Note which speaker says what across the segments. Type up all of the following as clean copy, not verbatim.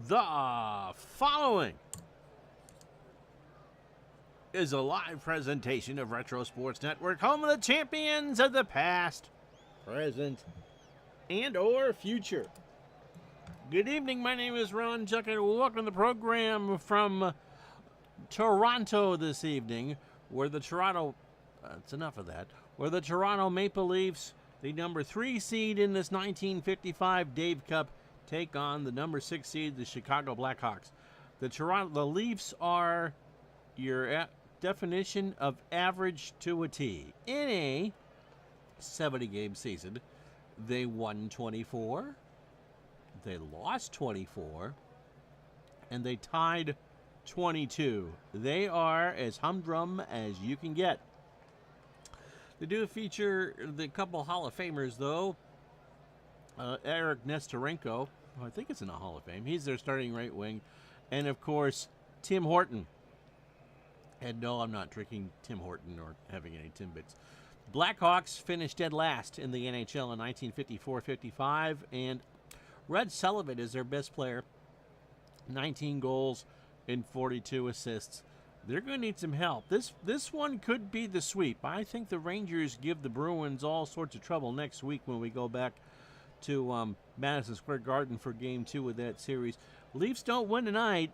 Speaker 1: The following is a live presentation of Retro Sports Network, home of the champions of the past, present, and or future. Good evening, my name is Ron Chuck, and welcome to the program from Toronto this evening, where the Toronto, it's enough of that, where the Toronto Maple Leafs, the number 3 seed in this 1955 Dave Cup, take on the number 6 seed, the Chicago Blackhawks. The Leafs are your definition of average to a T. In a 70-game season, they won 24, they lost 24, and they tied 22. They are as humdrum as you can get. They do feature the couple Hall of Famers, though. Eric Nestorenko, I think it's in the Hall of Fame. He's their starting right wing. And, of course, Tim Horton. And no, I'm not drinking Tim Horton or having any Timbits. Blackhawks finished dead last in the NHL in 1954-55. And Red Sullivan is their best player. 19 goals and 42 assists. They're going to need some help. This one could be the sweep. I think the Rangers give the Bruins all sorts of trouble next week when we go back to Madison Square Garden for Game 2 of that series. Leafs don't win tonight.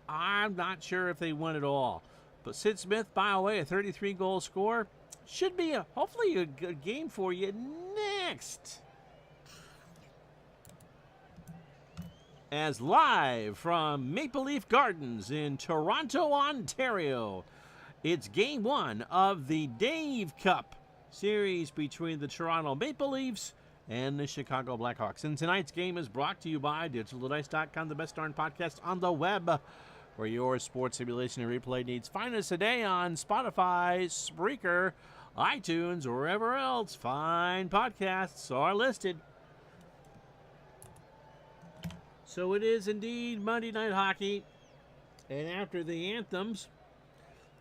Speaker 1: I'm not sure if they win at all. But Sid Smith, by the way, a 33-goal score. Should be hopefully a good game for you next. As live from Maple Leaf Gardens in Toronto, Ontario, it's Game 1 of the Dave Cup series between the Toronto Maple Leafs and the Chicago Blackhawks. And tonight's game is brought to you by DigitalDice.com, the best darn podcast on the web for your sports simulation and replay needs. Find us today on Spotify, Spreaker, iTunes, or wherever else fine podcasts are listed. So it is indeed Monday Night Hockey. And after the anthems,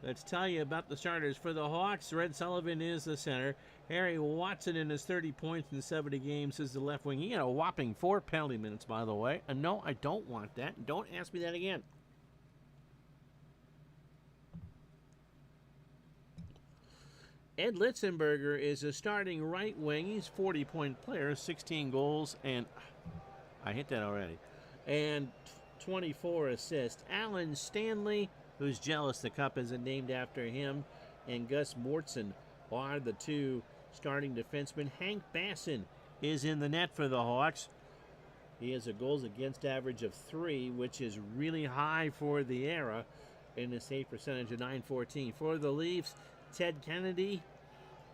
Speaker 1: let's tell you about the starters. For the Hawks, Red Sullivan is the center. Harry Watson in his 30 points in 70 games is the left wing. He had a whopping 4 penalty minutes, by the way. And no, I don't want that. Don't ask me that again. Ed Litzenberger is a starting right wing. He's a 40-point player, 16 goals, and I hit that already. And 24 assists. Alan Stanley, who's jealous the cup isn't named after him, and Gus Mortson are the two starting defensemen. Hank Bassin is in the net for the Hawks. He has a goals against average of 3, which is really high for the era, and a save percentage of .914. For the Leafs, Ted Kennedy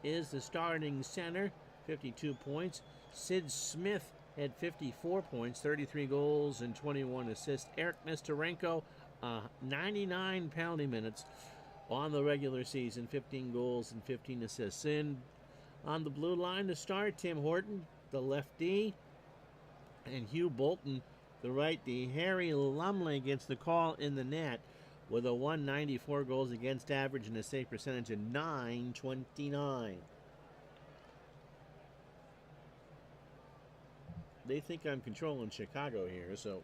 Speaker 1: is the starting center, 52 points. Sid Smith had 54 points, 33 goals, and 21 assists. Eric Nestorenko, 99 penalty minutes on the regular season, 15 goals and 15 assists. And on the blue line to start, Tim Horton, the left D, and Hugh Bolton, the right D. Harry Lumley gets the call in the net with a 194 goals against average and a save percentage of .929. They think I'm controlling Chicago here, so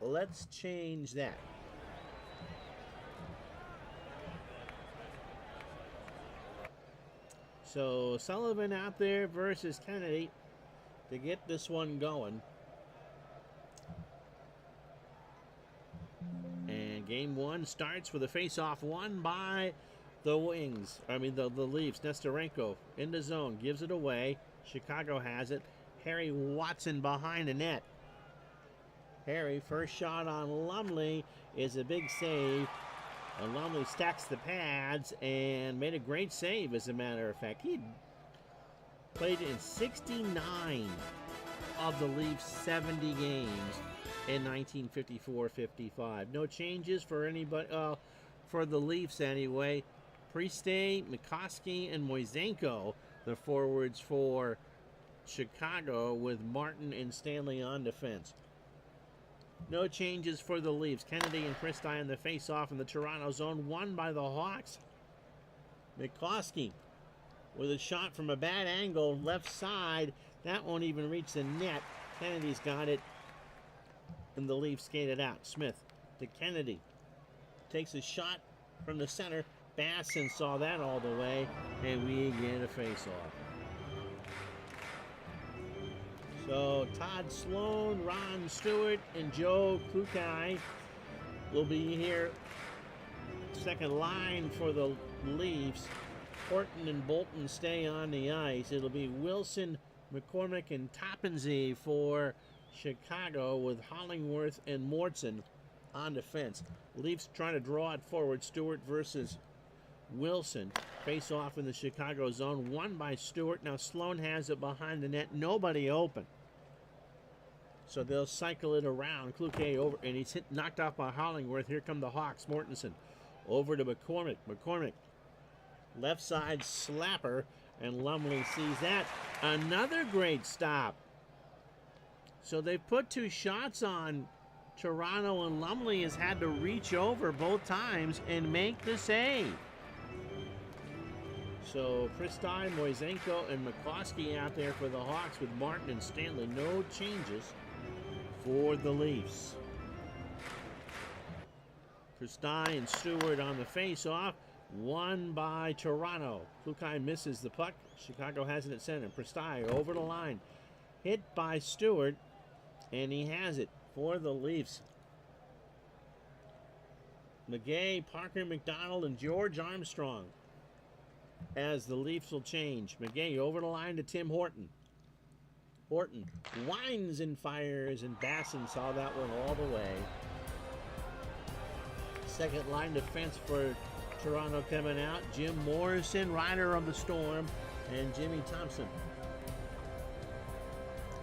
Speaker 1: let's change that. So Sullivan out there versus Kennedy to get this one going. And game 1 starts with a face-off won by the Leafs. Nestorenko in the zone, gives it away. Chicago has it. Harry Watson behind the net. Harry, first shot on Lumley is a big save. And Lumley stacks the pads and made a great save, as a matter of fact. He played in 69 of the Leafs' 70 games in 1954-55. No changes for anybody, for the Leafs anyway. Prieste, McCoskey, and Moisenko, the forwards for Chicago, with Martin and Stanley on defense. No changes for the Leafs. Kennedy and Prieste in the face-off in the Toronto zone, won by the Hawks. McCoskey with a shot from a bad angle, left side. That won't even reach the net. Kennedy's got it, and the Leafs skated out. Smith to Kennedy. Takes a shot from the center. Basson saw that all the way, and we get a face-off. So Todd Sloan, Ron Stewart, and Joe Klukai will be here. Second line for the Leafs. Horton and Bolton stay on the ice. It'll be Wilson, McCormick, and Toppensee for Chicago, with Hollingworth and Mortson on defense. Leafs trying to draw it forward. Stewart versus Wilson. Face off in the Chicago zone. Won by Stewart. Now Sloan has it behind the net. Nobody open. So they'll cycle it around. Kluke over, and he's knocked off by Hollingworth. Here come the Hawks. Mortensen over to McCormick. McCormick, left side slapper, and Lumley sees that. Another great stop. So they've put 2 shots on Toronto, and Lumley has had to reach over both times and make the save. So Pristai, Moisenko, and McCloskey out there for the Hawks, with Martin and Stanley. No changes for the Leafs. Pristai and Stewart on the face-off. Won by Toronto. Klukai misses the puck. Chicago has it at center. Pristai over the line. Hit by Stewart, and he has it for the Leafs. McGay, Parker McDonald, and George Armstrong as the Leafs will change. McGay over the line to Tim Horton. Horton winds and fires, and Basson saw that one all the way. Second line defense for Toronto coming out. Jim Morrison, rider of the storm, and Jimmy Thompson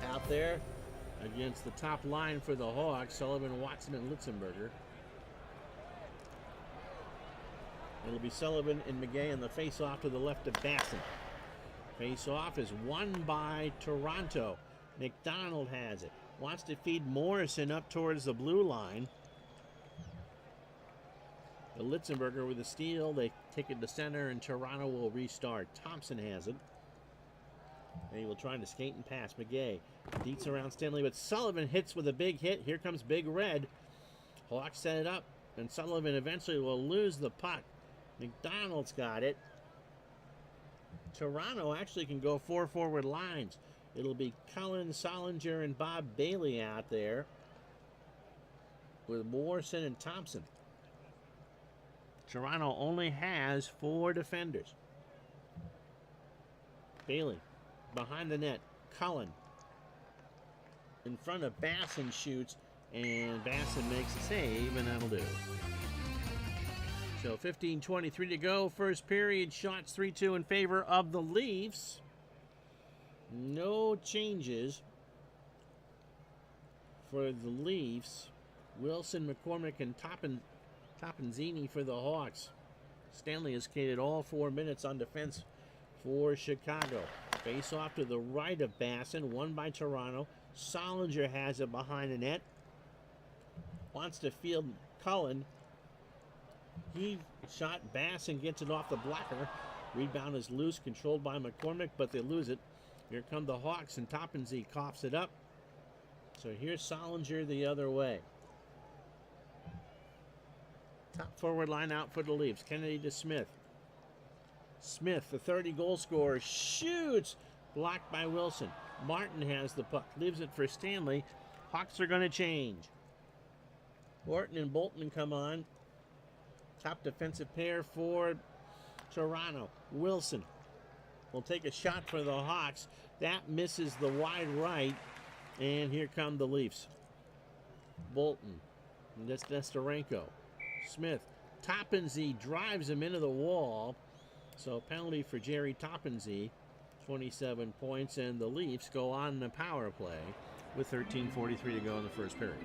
Speaker 1: out there against the top line for the Hawks. Sullivan, Watson, and Litzenberger. It'll be Sullivan and McGay on the face-off to the left of Basson. Face-off is won by Toronto. McDonald has it. Wants to feed Morrison up towards the blue line. The Litzenberger with a steal. They take it to center, and Toronto will restart. Thompson has it. And he will try to skate and pass. McGay beats around Stanley, but Sullivan hits with a big hit. Here comes Big Red. Hawks set it up, and Sullivan eventually will lose the puck. McDonald's got it. Toronto actually can go 4 forward lines. It'll be Cullen, Solinger, and Bob Bailey out there with Morrison and Thompson. Toronto only has 4 defenders. Bailey behind the net. Cullen in front of Basson, shoots, and Basson makes a save, and that'll do. So 15:23 to go. First period, shots 3-2 in favor of the Leafs. No changes for the Leafs. Wilson, McCormick, and Toppenzini for the Hawks. Stanley has skated all 4 minutes on defense for Chicago. Face off to the right of Basson, won by Toronto. Solinger has it behind the net. Wants to field Cullen. He shot Basson, gets it off the blocker. Rebound is loose, controlled by McCormick, but they lose it. Here come the Hawks, and Toppensee coughs it up. So here's Solinger the other way. Top forward line out for the Leafs. Kennedy to Smith. Smith, the 30-goal scorer, shoots. Blocked by Wilson. Martin has the puck. Leaves it for Stanley. Hawks are going to change. Horton and Bolton come on. Top defensive pair for Toronto. Wilson will take a shot for the Hawks. That misses the wide right. And here come the Leafs. Bolton. And that's Nesterenko. Smith. Toppensee drives him into the wall. So penalty for Jerry Toppensee. 27 points. And the Leafs go on the power play with 13:43 to go in the first period.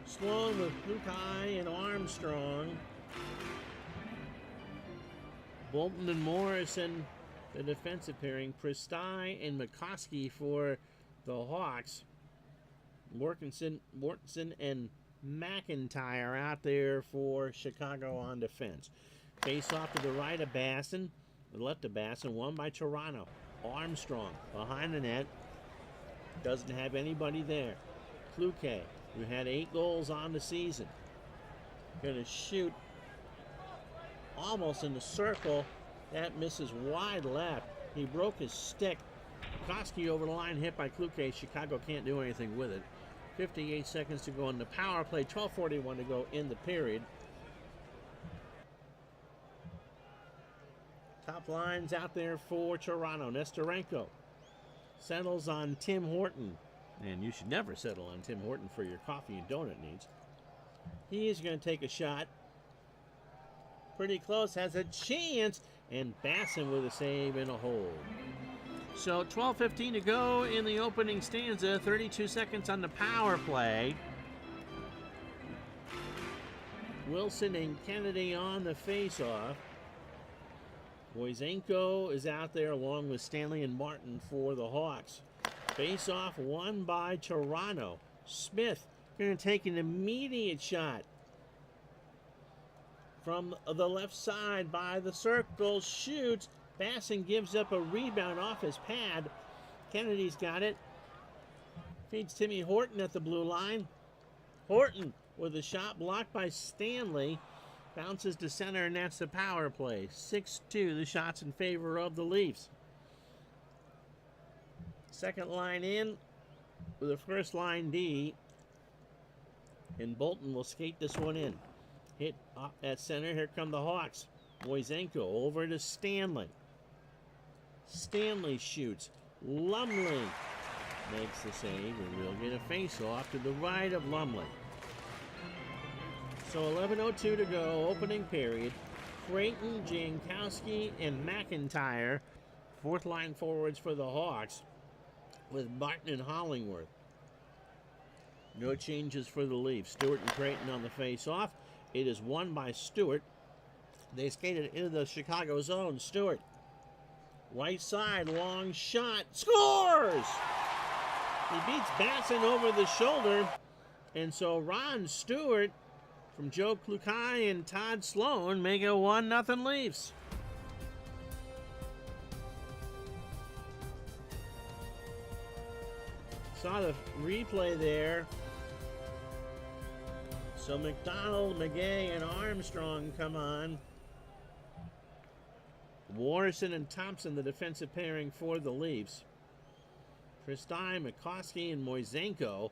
Speaker 1: Sloan with Klukai and Armstrong. Bolton and Morrison, the defensive pairing. Pristai and McCoskey for the Hawks. Mortensen and McIntyre out there for Chicago on defense. Face off to the right of Basson. The left of Basson, won by Toronto. Armstrong behind the net. Doesn't have anybody there. Kluke, who had 8 goals on the season. Gonna shoot almost in the circle. That misses wide left. He broke his stick. Koski over the line, hit by Kluke. Chicago can't do anything with it. 58 seconds to go in the power play. 12:41 to go in the period. Top lines out there for Toronto. Nestorenko settles on Tim Horton. And you should never settle on Tim Horton for your coffee and donut needs. He is going to take a shot. Pretty close, has a chance. And Basson with a save and a hold. So 12:15 to go in the opening stanza. 32 seconds on the power play. Wilson and Kennedy on the face-off. Boysenko is out there along with Stanley and Martin for the Hawks. Face-off won by Toronto. Smith going to take an immediate shot from the left side by the circle. Shoots. Basson gives up a rebound off his pad. Kennedy's got it. Feeds Timmy Horton at the blue line. Horton with a shot blocked by Stanley. Bounces to center, and that's the power play. 6-2, the shots in favor of the Leafs. Second line in with the first line D. And Bolton will skate this one in. Hit up at center. Here come the Hawks. Boysenko over to Stanley. Stanley shoots. Lumley makes the save, and we'll get a face-off to the right of Lumley. So 11:02 to go, opening period. Creighton, Jankowski, and McIntyre, fourth line forwards for the Hawks, with Martin and Hollingworth. No changes for the Leafs. Stewart and Creighton on the face-off. It is won by Stewart. They skated into the Chicago zone. Stewart, right side, long shot, scores! He beats Basson over the shoulder, and so Ron Stewart from Joe Klukai and Todd Sloan make it 1-0 Leafs. Saw the replay there. So McDonald, McGay, and Armstrong come on. Warrison and Thompson, the defensive pairing for the Leafs. Christie, McCoskey, and Moisenko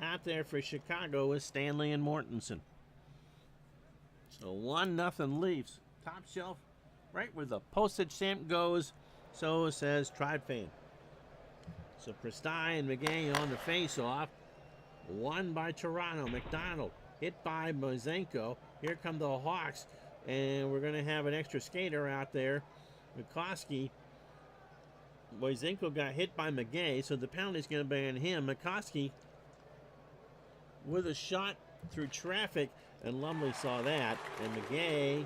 Speaker 1: out there for Chicago with Stanley and Mortensen. So 1-0 Leafs. Top shelf, right where the postage stamp goes. So says Tribe Fan. So Christie and McGay on the face-off. Won by Toronto. McDonald hit by Moisenko. Here come the Hawks. And we're going to have an extra skater out there. McCoskey. Moisenko got hit by McGay, so the penalty's going to be on him. McCoskey with a shot through traffic, and Lumley saw that. And McGay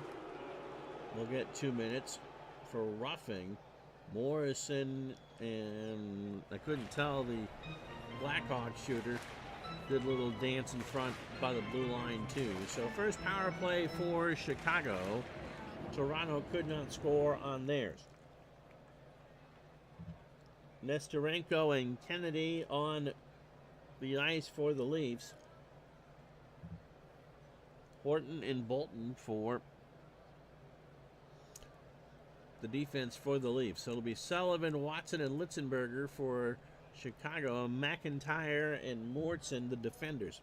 Speaker 1: will get 2 minutes for roughing. Morrison and I couldn't tell the Blackhawks shooter did a little dance in front by the blue line too. So first power play for Chicago. Toronto could not score on theirs. Nestorenko and Kennedy on the ice for the Leafs. Horton and Bolton for the defense for the Leafs. So it'll be Sullivan, Watson, and Litzenberger for Chicago. McIntyre and Mortson, the defenders.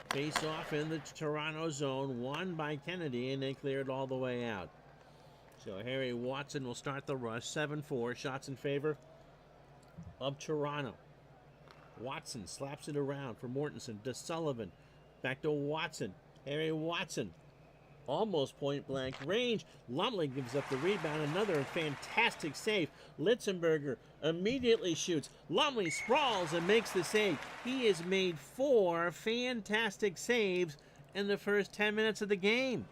Speaker 1: Face off in the Toronto zone, won by Kennedy, and they cleared all the way out. So Harry Watson will start the rush. 7-4, shots in favor of Toronto. Watson slaps it around for Mortensen to Sullivan. Back to Watson. Harry Watson. Almost point blank range. Lumley gives up the rebound. Another fantastic save. Litzenberger immediately shoots. Lumley sprawls and makes the save. He has made 4 fantastic saves in the first 10 minutes of the game.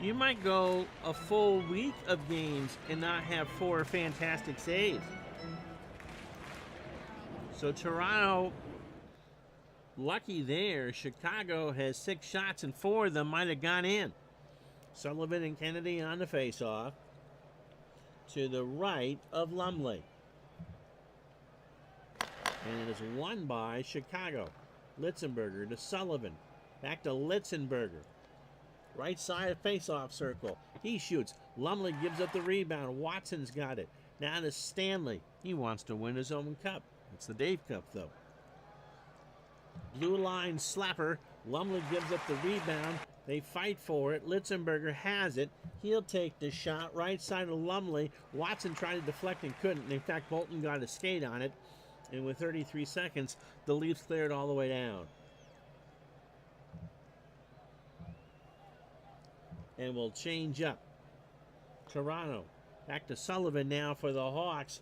Speaker 1: You might go a full week of games and not have 4 fantastic saves. So Toronto, lucky there. Chicago has 6 shots and 4 of them might have gone in. Sullivan and Kennedy on the faceoff to the right of Lumley. And it is won by Chicago. Litzenberger to Sullivan. Back to Litzenberger. Right side faceoff circle. He shoots. Lumley gives up the rebound. Watson's got it. Now to Stanley. He wants to win his own cup. It's the Dave Cup, though. Blue line slapper. Lumley gives up the rebound. They fight for it. Litzenberger has it. He'll take the shot. Right side of Lumley. Watson tried to deflect and couldn't. In fact, Bolton got a skate on it. And with 33 seconds, the Leafs cleared all the way down. And we'll change up. Toronto. Back to Sullivan now for the Hawks.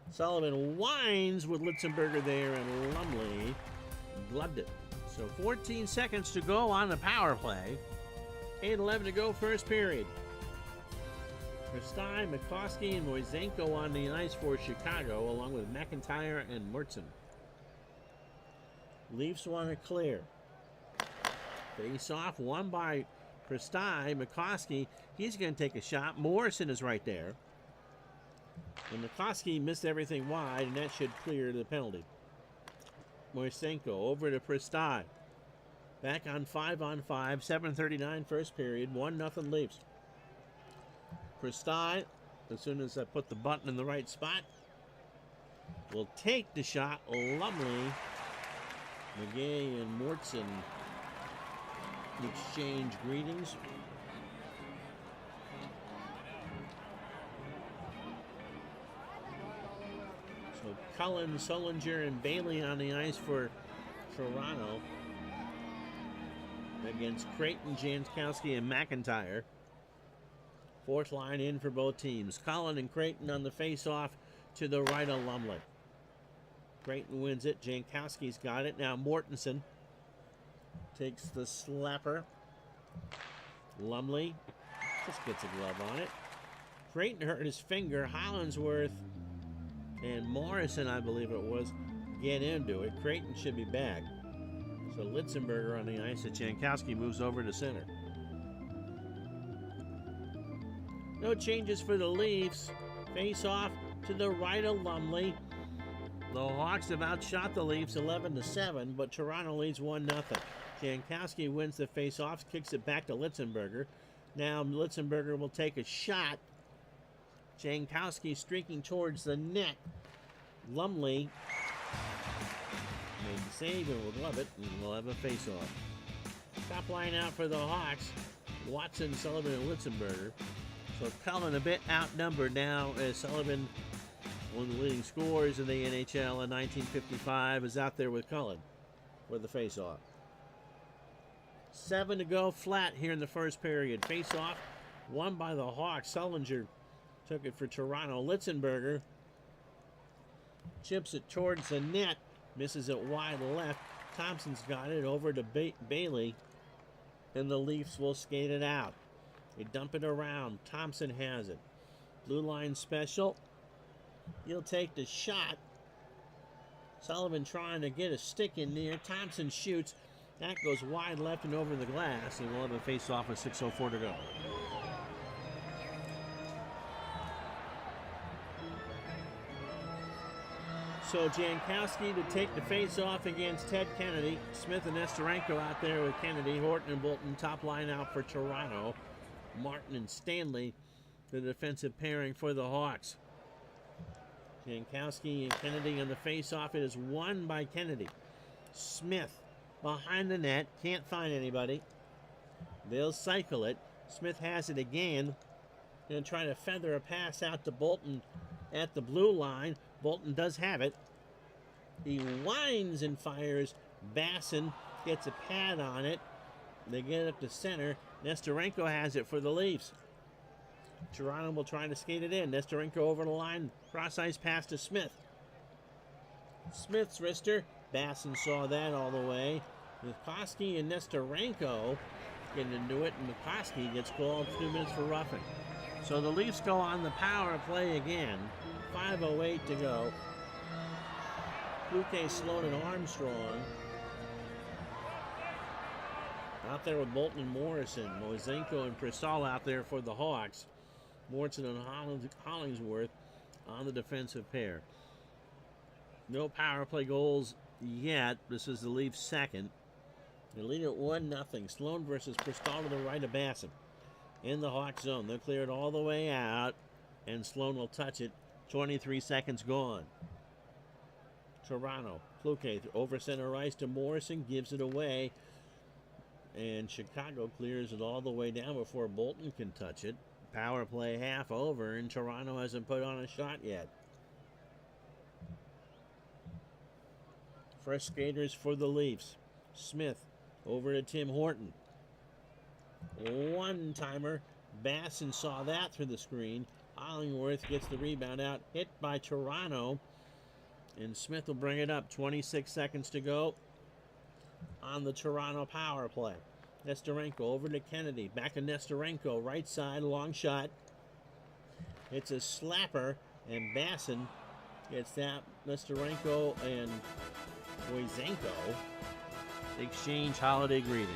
Speaker 1: Sullivan winds with Litzenberger there, and Lumley gloved it. So 14 seconds to go on the power play. 8:11 to go, first period. Prestai, McCloskey, and Moisenko on the ice for Chicago, along with McIntyre and Murtson. Leafs want to clear. Face off, won by Prestai. McCloskey, he's going to take a shot. Morrison is right there. And McCloskey missed everything wide, and that should clear the penalty. Moisenko over to Prestai. Back on 5-on-5, 7:39 first period, 1-0 Leafs. Prestai, as soon as I put the button in the right spot, will take the shot. Lumley, McGay, and Mortson exchange greetings. So Cullen, Sullinger, and Bailey on the ice for Toronto against Creighton, Jankowski, and McIntyre. Fourth line in for both teams. Cullen and Creighton on the face-off to the right of Lumley. Creighton wins it. Jankowski's got it. Now Mortensen takes the slapper. Lumley just gets a glove on it. Creighton hurt his finger. Hollingsworth and Morrison, I believe it was, get into it. Creighton should be back. So Litzenberger on the ice. And Jankowski moves over to center. No changes for the Leafs. Face off to the right of Lumley. The Hawks have outshot the Leafs 11-7, but Toronto leads 1-0. Jankowski wins the face-off, kicks it back to Litzenberger. Now Litzenberger will take a shot. Jankowski streaking towards the net. Lumley made the save and will glove it, and we'll have a face-off. Top line out for the Hawks. Watson, Sullivan, and Litzenberger. So Cullen a bit outnumbered now as Sullivan, one of the leading scorers in the NHL in 1955, is out there with Cullen for the face-off. 7 to go flat here in the first period. Face-off won by the Hawks. Sullinger took it for Toronto. Litzenberger chips it towards the net. Misses it wide left. Thompson's got it over to Bailey. And the Leafs will skate it out. They dump it around. Thompson has it. Blue line special. He'll take the shot. Sullivan trying to get a stick in there. Thompson shoots. That goes wide left and over the glass. And we'll have a face-off with 6:04 to go. So Jankowski to take the face-off against Ted Kennedy. Smith and Nestorenko out there with Kennedy. Horton and Bolton top line out for Toronto. Martin and Stanley, the defensive pairing for the Hawks. Jankowski and Kennedy on the face-off. It is won by Kennedy. Smith behind the net. Can't find anybody. They'll cycle it. Smith has it again. Going to try to feather a pass out to Bolton at the blue line. Bolton does have it. He winds and fires. Basson gets a pad on it. They get it up to center. Nestorenko has it for the Leafs. Toronto will try to skate it in. Nestorenko over the line. Cross-ice pass to Smith. Smith's wrister. Basson saw that all the way. McCloskey and Nestorenko getting into it, and McCloskey gets called 2 minutes for roughing. So the Leafs go on the power play again. 5:08 to go. Luque, Sloan, and Armstrong Out there with Bolton and Morrison. Moisenko and Pristal out there for the Hawks. Morrison and Hollingsworth on the defensive pair. No power play goals yet. This is the Leafs' second. They lead at 1-0. Sloan versus Pristal to the right of Basson. In the Hawk zone. They'll clear it all the way out. And Sloan will touch it. 23 seconds gone. Toronto. Fluke over center ice to Morrison. Gives it away. And Chicago clears it all the way down before Bolton can touch it. Power play half over. And Toronto hasn't put on a shot yet. Fresh skaters for the Leafs. Smith over to Tim Horton. One-timer. Basson saw that through the screen. Hollingworth gets the rebound out. Hit by Toronto. And Smith will bring it up. 26 seconds to go on the Toronto power play. Nestorenko over to Kennedy. Back to Nestorenko. Right side, long shot. It's a slapper. And Basson gets that. Nestorenko and Moisenko exchange holiday greetings.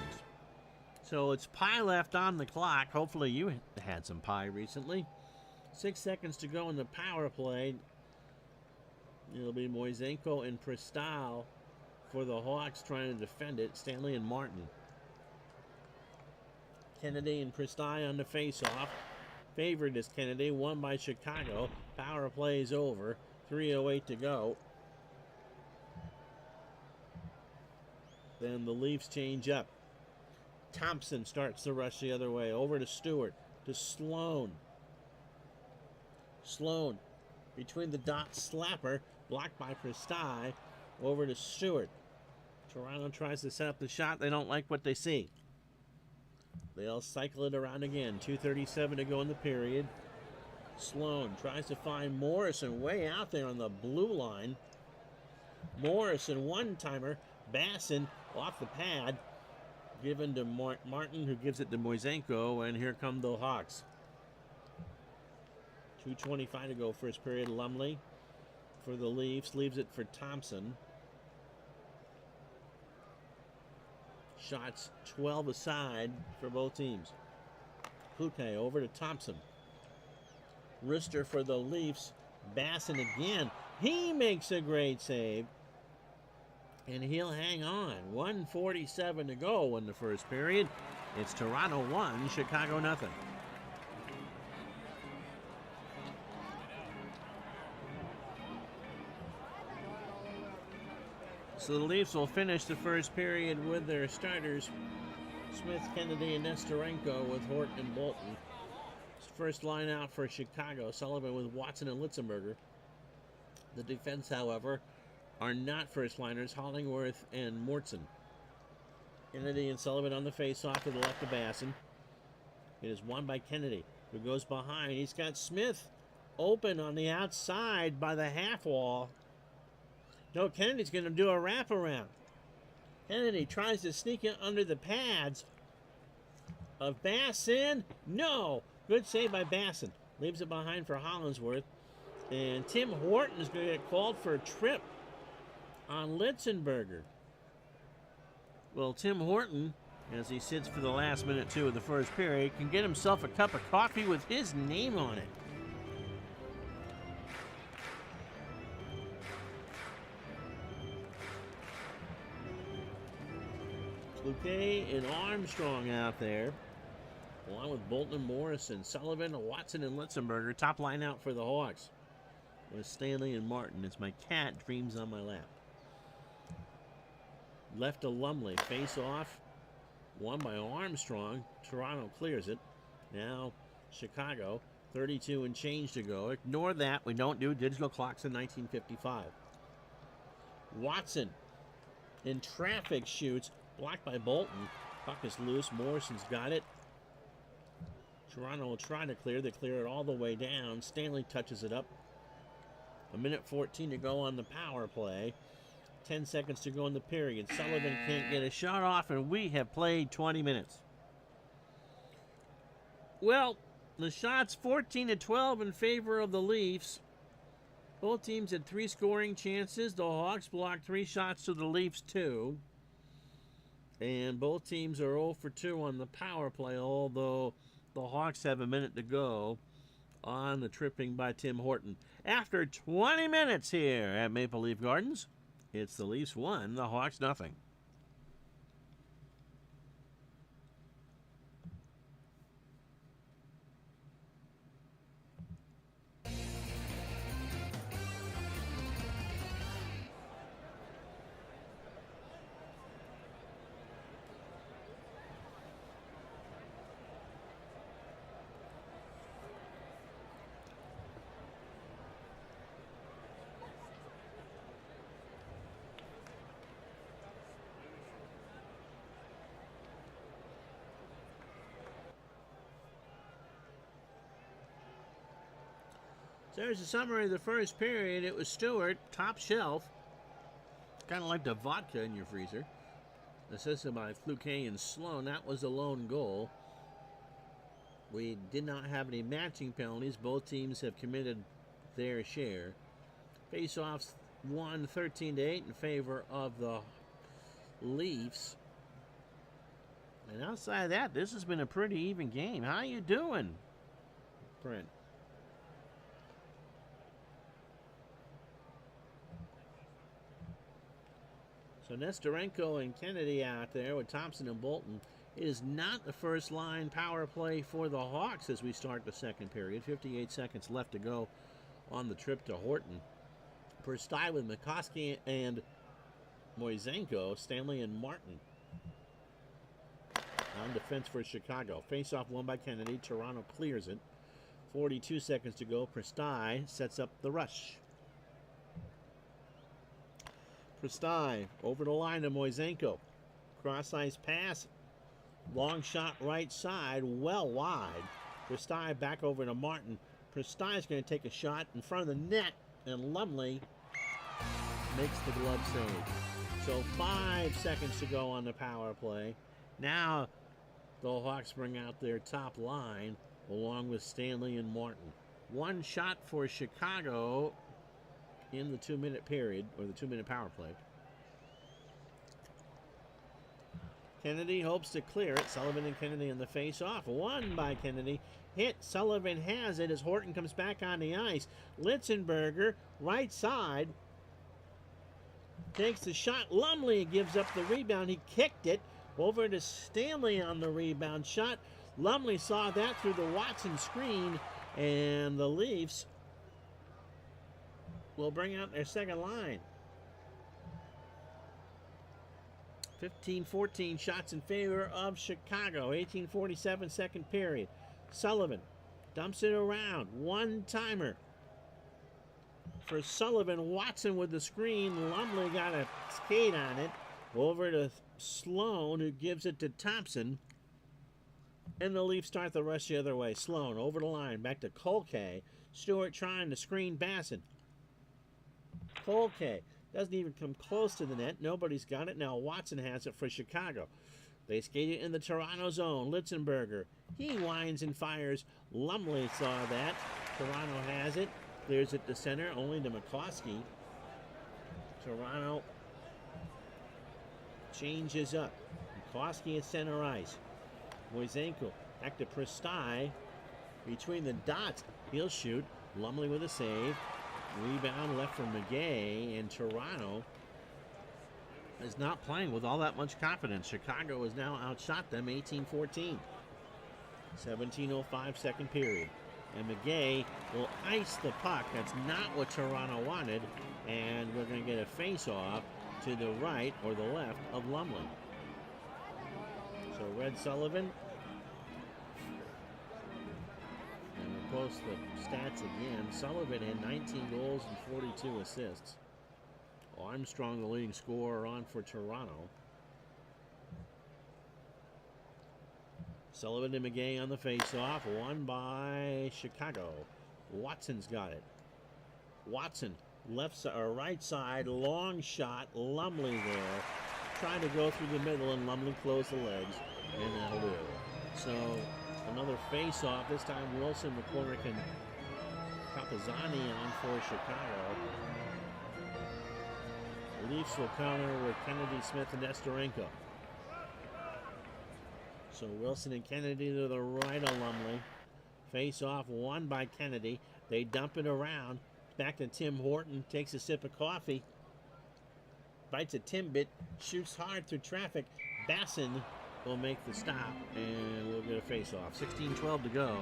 Speaker 1: So it's pie left on the clock. Hopefully you had some pie recently. 6 seconds to go in the power play. It'll be Moisenko and Pristal for the Hawks trying to defend it. Stanley and Martin. Kennedy and Pristal on the face-off. Favored is Kennedy. Won by Chicago. Power play is over. 3:08 to go. Then the Leafs change up. Thompson starts the rush the other way. Over to Stewart. To Sloan. Sloan. Between the dots, slapper. Blocked by Pristal. Over to Stewart. Toronto tries to set up the shot. They don't like what they see. They'll cycle it around again. 2:37 to go in the period. Sloan tries to find Morrison way out there on the blue line. Morrison, one-timer. Basson off the pad. Given to Martin, who gives it to Moisenko. And here come the Hawks. 2:25 to go first period. Lumley for the Leafs. Leaves it for Thompson. Shots 12 aside for both teams. Fluke over to Thompson. Rister for the Leafs. Basson again. He makes a great save. And he'll hang on. 1:47 to go in the first period. It's Toronto 1, Chicago nothing. So the Leafs will finish the first period with their starters. Smith, Kennedy, and Nestorenko with Horton and Bolton. First line out for Chicago. Sullivan with Watson and Litzenberger. The defense, however, are not first liners. Hollingworth and Mortson. Kennedy and Sullivan on the face-off to the left of Basson. It is won by Kennedy, who goes behind. He's got Smith open on the outside by the half wall. No, Kennedy's going to do a wraparound. Kennedy tries to sneak it under the pads of Basson. No! Good save by Basson. Leaves it behind for Hollingsworth. And Tim Horton is going to get called for a trip on Litzenberger. Well, Tim Horton, as he sits for the last minute two of the first period, can get himself a cup of coffee with his name on it. Fluke and Armstrong out there, along with Bolton and Morrison, Sullivan, Watson, and Litzenberger. Top line out for the Hawks with Stanley and Martin. It's my cat dreams on my lap. Left to Lumley, face off, won by Armstrong. Toronto clears it. Now Chicago, 32 and change to go. Ignore that. We don't do digital clocks in 1955. Watson in traffic shoots. Blocked by Bolton. Puck is loose. Morrison's got it. Toronto will try to clear. They clear it all the way down. Stanley touches it up. 1:14 to go on the power play. 10 seconds to go in the period. Sullivan can't get a shot off, and we have played 20 minutes. Well, the shots 14-12 in favor of the Leafs. Both teams had 3 scoring chances. The Hawks blocked 3 shots to the Leafs 2. And both teams are 0 for 2 on the power play, although the Hawks have a minute to go on the tripping by Tim Horton. After 20 minutes here at Maple Leaf Gardens, it's the Leafs 1, the Hawks nothing. So there's a summary of the first period. It was Stewart, top shelf. Kind of like the vodka in your freezer. Assisted by Fluke and Sloan. That was a lone goal. We did not have any matching penalties. Both teams have committed their share. Face-offs won 13-8 in favor of the Leafs. And outside of that, this has been a pretty even game. How you doing, Brent? So Nestorenko and Kennedy out there with Thompson and Bolton. It is not the first line power play for the Hawks as we start the second period. 58 seconds left to go on the trip to Horton. Perstai with McCoskey and Moisenko, Stanley and Martin. On defense for Chicago. Face-off won by Kennedy. Toronto clears it. 42 seconds to go. Perstai sets up the rush. Perstai over the line to Moisenko. Cross-ice pass. Long shot right side. Well wide. Perstai back over to Martin. Perstai is going to take a shot in front of the net. And Lumley makes the glove save. So 5 seconds to go on the power play. Now the Hawks bring out their top line along with Stanley and Martin. One shot for Chicago in the 2-minute period, or the 2-minute power play. Kennedy hopes to clear it. Sullivan and Kennedy in the face-off. Won by Kennedy. Hit. Sullivan has it as Horton comes back on the ice. Litzenberger, right side, takes the shot. Lumley gives up the rebound. He kicked it over to Stanley on the rebound shot. Lumley saw that through the Watson screen, and the Leafs will bring out their second line. 15-14 shots in favor of Chicago. 18:47 second period. Sullivan dumps it around. One-timer for Sullivan. Watson with the screen. Lumley got a skate on it. Over to Sloan, who gives it to Thompson. And the Leafs start the rush the other way. Sloan over the line. Back to Kolke. Stewart trying to screen Basson. Kolke doesn't even come close to the net. Nobody's got it. Now Watson has it for Chicago. They skate it in the Toronto zone. Litzenberger. He winds and fires. Lumley saw that. Toronto has it. Clears it to center. Only to McCoskey. Toronto changes up. McCoskey at center ice. Moisenko back to Perstai. Between the dots. He'll shoot. Lumley with a save. Rebound left from McGay, and Toronto is not playing with all that much confidence. Chicago has now outshot them 18-14. 17:05 second period. And McGay will ice the puck. That's not what Toronto wanted. And we're going to get a face-off to the right or the left of Lumley. So Red Sullivan. Post the stats again. Sullivan had 19 goals and 42 assists. Armstrong, the leading scorer, on for Toronto. Sullivan and McGay on the face-off. Won by Chicago. Watson's got it. Watson, left side or right side, long shot. Lumley there. Trying to go through the middle, and Lumley closed the legs, and that'll do it. So another face-off. This time Wilson, McCormick, and Capizani on for Chicago. The Leafs will counter with Kennedy, Smith, and Nestorenko. So Wilson and Kennedy to the right of Lumley. Face off won by Kennedy. They dump it around. Back to Tim Horton. Takes a sip of coffee. Bites a Timbit. Shoots hard through traffic. Basson will make the stop. And we'll get a face off. 16-12 to go.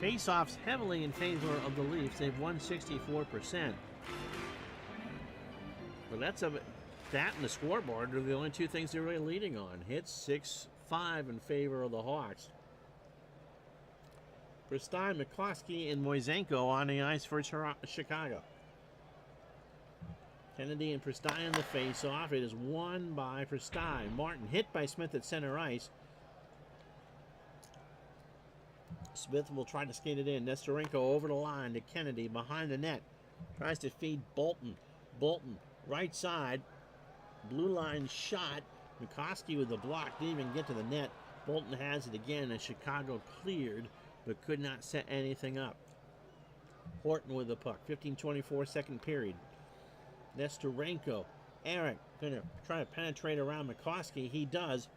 Speaker 1: Face offs heavily in favor of the Leafs. They've won 64%. But that's a that and the scoreboard are the only two things they're really leading on. Hits 6-5 in favor of the Hawks. Pristine, McCloskey, and Moisenko on the ice for Chicago. Kennedy and Pristine in the face-off. It is won by Pristine. Martin hit by Smith at center ice. Smith will try to skate it in. Nestorenko over the line to Kennedy behind the net. Tries to feed Bolton. Bolton, right side. Blue line shot. McCloskey with the block. Didn't even get to the net. Bolton has it again, and Chicago cleared, but could not set anything up. Horton with the puck. 15-24 second period. Nestorenko. Eric going to try to penetrate around McCloskey. He does.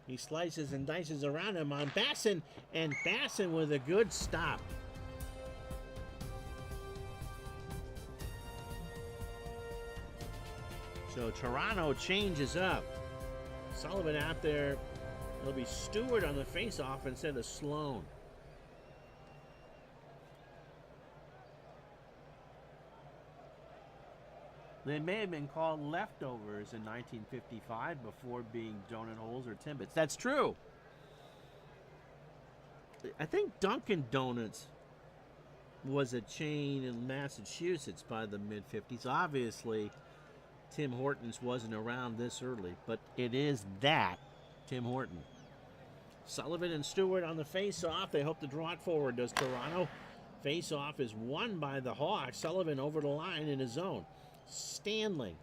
Speaker 1: He slices and dices around him on Basson, and Basson with a good stop. So Toronto changes up. Sullivan out there. It'll be Stewart on the faceoff instead of Sloan. They may have been called leftovers in 1955 before being donut holes or Timbits. That's true. I think Dunkin' Donuts was a chain in Massachusetts by the mid-50s. Obviously, Tim Hortons wasn't around this early, but it is that Tim Horton. Sullivan and Stewart on the face-off. They hope to draw it forward, does Toronto. Face-off is won by the Hawks. Sullivan over the line in his zone. Stanley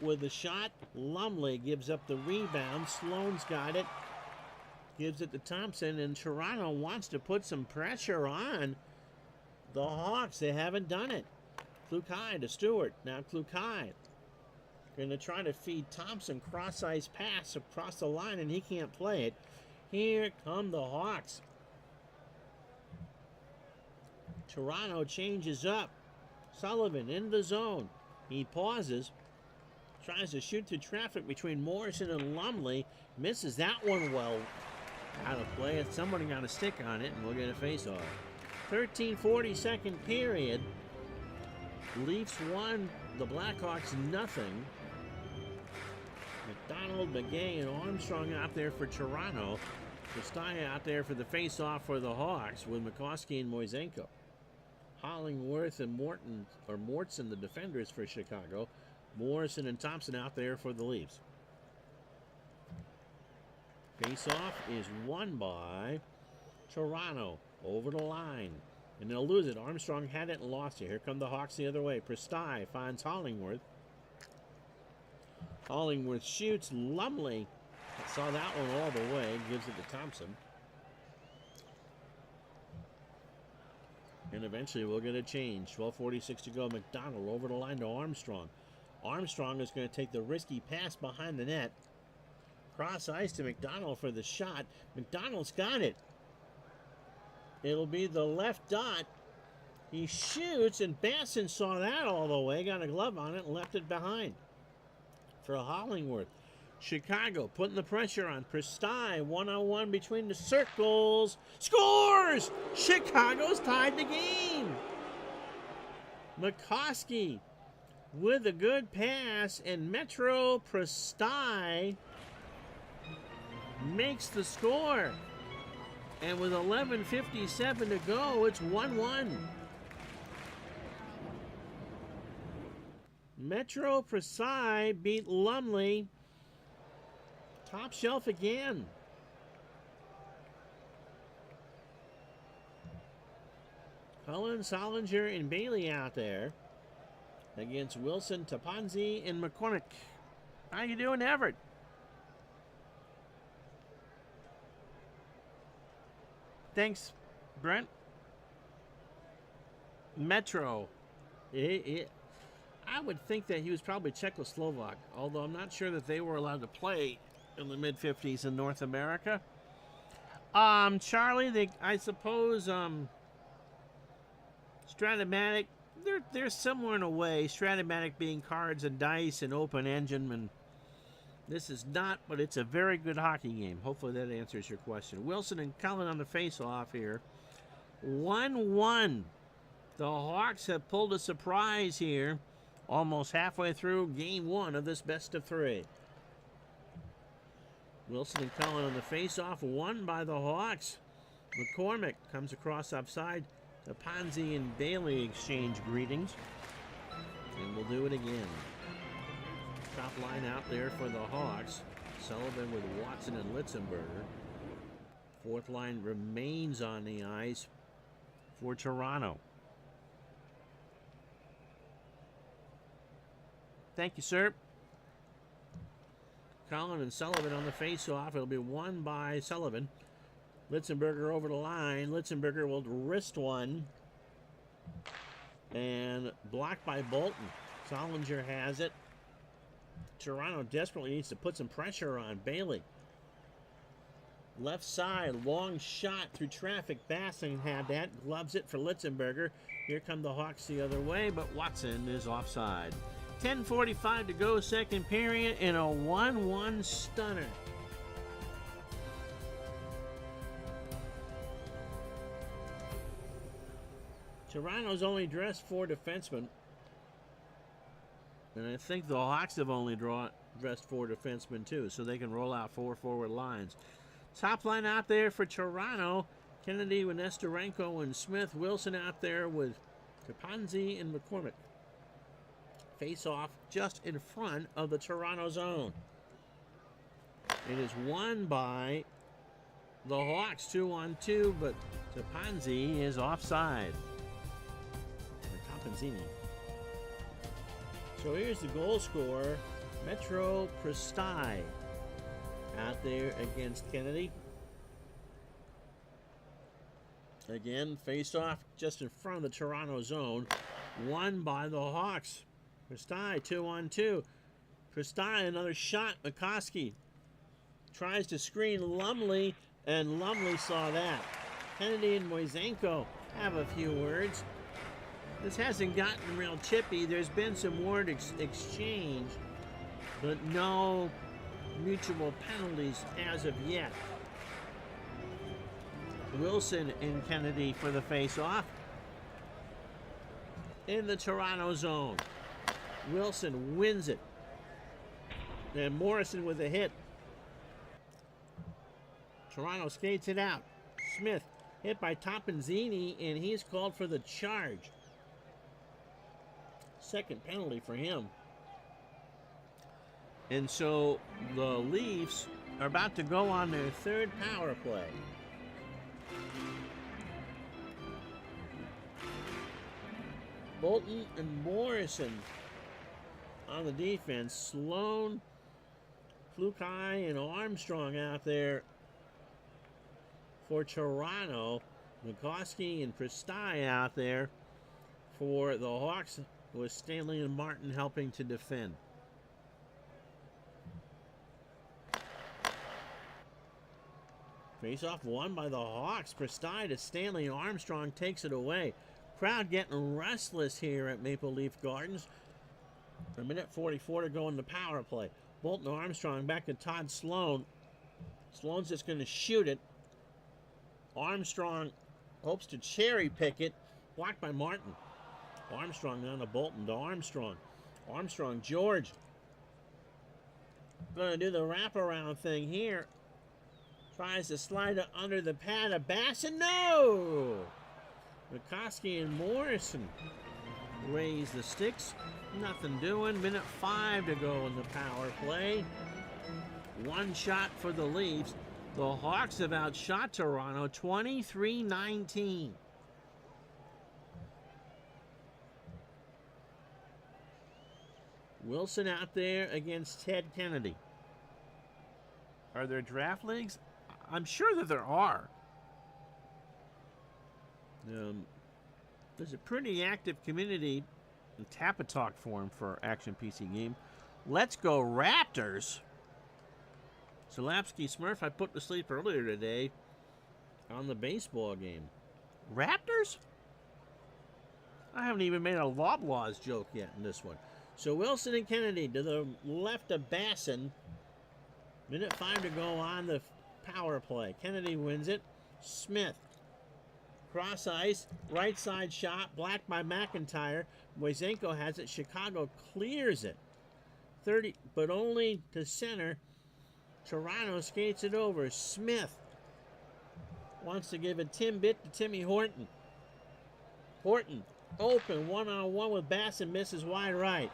Speaker 1: with the shot. Lumley gives up the rebound. Sloan's got it. Gives it to Thompson, and Toronto wants to put some pressure on the Hawks. They haven't done it. Klukai to Stewart. Now Klukai going to try to feed Thompson. Cross-ice pass across the line, and he can't play it. Here come the Hawks. Toronto changes up. Sullivan in the zone. He pauses. Tries to shoot through traffic between Morrison and Lumley. Misses that one well out of play. Somebody got a stick on it, and we'll get a face-off. 13:40 second period. Leafs 1, the Blackhawks nothing. McDonald, McGay, and Armstrong out there for Toronto. Castilla out there for the face-off for the Hawks with McCloskey and Moisenko. Hollingworth and Mortson, the defenders for Chicago. Morrison and Thompson out there for the Leafs. Face-off is won by Toronto over the line. And they'll lose it. Armstrong had it and lost it. Here come the Hawks the other way. Pristine finds Hollingworth. Hollingworth shoots. Lumley saw that one all the way. Gives it to Thompson. And eventually we'll get a change. 12:46 to go. McDonald over the line to Armstrong. Armstrong is going to take the risky pass behind the net. Cross ice to McDonald for the shot. McDonald's got it. It'll be the left dot. He shoots, and Basson saw that all the way. Got a glove on it and left it behind for Hollingworth. Chicago putting the pressure on. Pristine, one-on-one between the circles. Scores! Chicago's tied the game. McCloskey with a good pass, and Metro Pristine makes the score. And with 11:57 to go, it's 1-1. Metro Pristine beat Lumley. Top shelf again. Cullen, Solinger, and Bailey out there against Wilson, Tapanzi, and McCormick. How you doing, Everett? Thanks, Brent. Metro. I would think that he was probably Czechoslovak, although I'm not sure that they were allowed to play in the mid-50s in North America. Charlie, I suppose Stratomatic, they're similar in a way. Stratomatic being cards and dice and open engine, and this is not, but it's a very good hockey game. Hopefully that answers your question. Wilson and Cullen on the face-off here. 1-1. The Hawks have pulled a surprise here, almost halfway through game 1 of this best of 3. Wilson and Cullen on the face-off, won by the Hawks. McCormick comes across offside. The Ponzi and Bailey exchange greetings. And we'll do it again. Top line out there for the Hawks. Sullivan with Watson and Litzenberger. Fourth line remains on the ice for Toronto. Thank you, sir. Cullen and Sullivan on the face-off. It'll be won by Sullivan. Litzenberger over the line. Litzenberger will wrist one. And blocked by Bolton. Solinger has it. Toronto desperately needs to put some pressure on Bailey. Left side, long shot through traffic. Bassing had that. Gloves it for Litzenberger. Here come the Hawks the other way, but Watson is offside. 10:45 to go, second period, in a 1-1 stunner. Toronto's only dressed 4 defensemen. And I think the Hawks have only dressed 4 defensemen too, so they can roll out 4 forward lines. Top line out there for Toronto. Kennedy with Nestorenko and Smith. Wilson out there with Kapanzi and McCormick. Face off just in front of the Toronto zone. It is won by the Hawks 2-on-2, but Kapanzi is offside. Or Kapanzini. So here's the goal scorer, Metro Prestai, out there against Kennedy. Again, face off just in front of the Toronto zone, won by the Hawks. Prestai 2-on-2. Prestai, another shot. McCoskey tries to screen Lumley, and Lumley saw that. Kennedy and Moisenko have a few words. This hasn't gotten real chippy. There's been some word exchange, but no mutual penalties as of yet. Wilson and Kennedy for the face-off. In the Toronto zone. Wilson wins it. And Morrison with a hit. Toronto skates it out. Smith hit by Topanzini, and he's called for the charge. Second penalty for him. And so the Leafs are about to go on their third power play. Bolton and Morrison on the defense. Sloan, Flukai, and Armstrong out there for Toronto. McCoskey and Prestai out there for the Hawks, with Stanley and Martin helping to defend. Face-off won by the Hawks. Prestai to Stanley. Armstrong takes it away. Crowd getting restless here at Maple Leaf Gardens. A minute 44 to go in the power play. Bolton Armstrong back to Todd Sloan. Sloan's just going to shoot it. Armstrong hopes to cherry pick it. Blocked by Martin. Armstrong down to Bolton to Armstrong. Armstrong, George. Going to do the wraparound thing here. Tries to slide it under the pad of Bassett. No! McCoskey and Morrison raise the sticks. Nothing doing. Minute 5 to go in the power play. One shot for the Leafs. The Hawks have outshot Toronto 23-19. Wilson out there against Ted Kennedy. Are there draft leagues? I'm sure that there are. There's a pretty active community in Tapatalk forum for Action PC Game. Let's Go Raptors Solapsky Smurf I put to sleep earlier today on the baseball game. Raptors? I haven't even made a Loblaws joke yet in this one. So Wilson and Kennedy to the left of Basson. Minute 5 to go on the power play. Kennedy wins it. Smith. Cross ice. Right side shot. Blocked by McIntyre. Moisenko has it. Chicago clears it. 30, but only to center. Toronto skates it over. Smith wants to give a Timbit to Timmy Horton. Horton open one-on-one with Basson, misses wide right.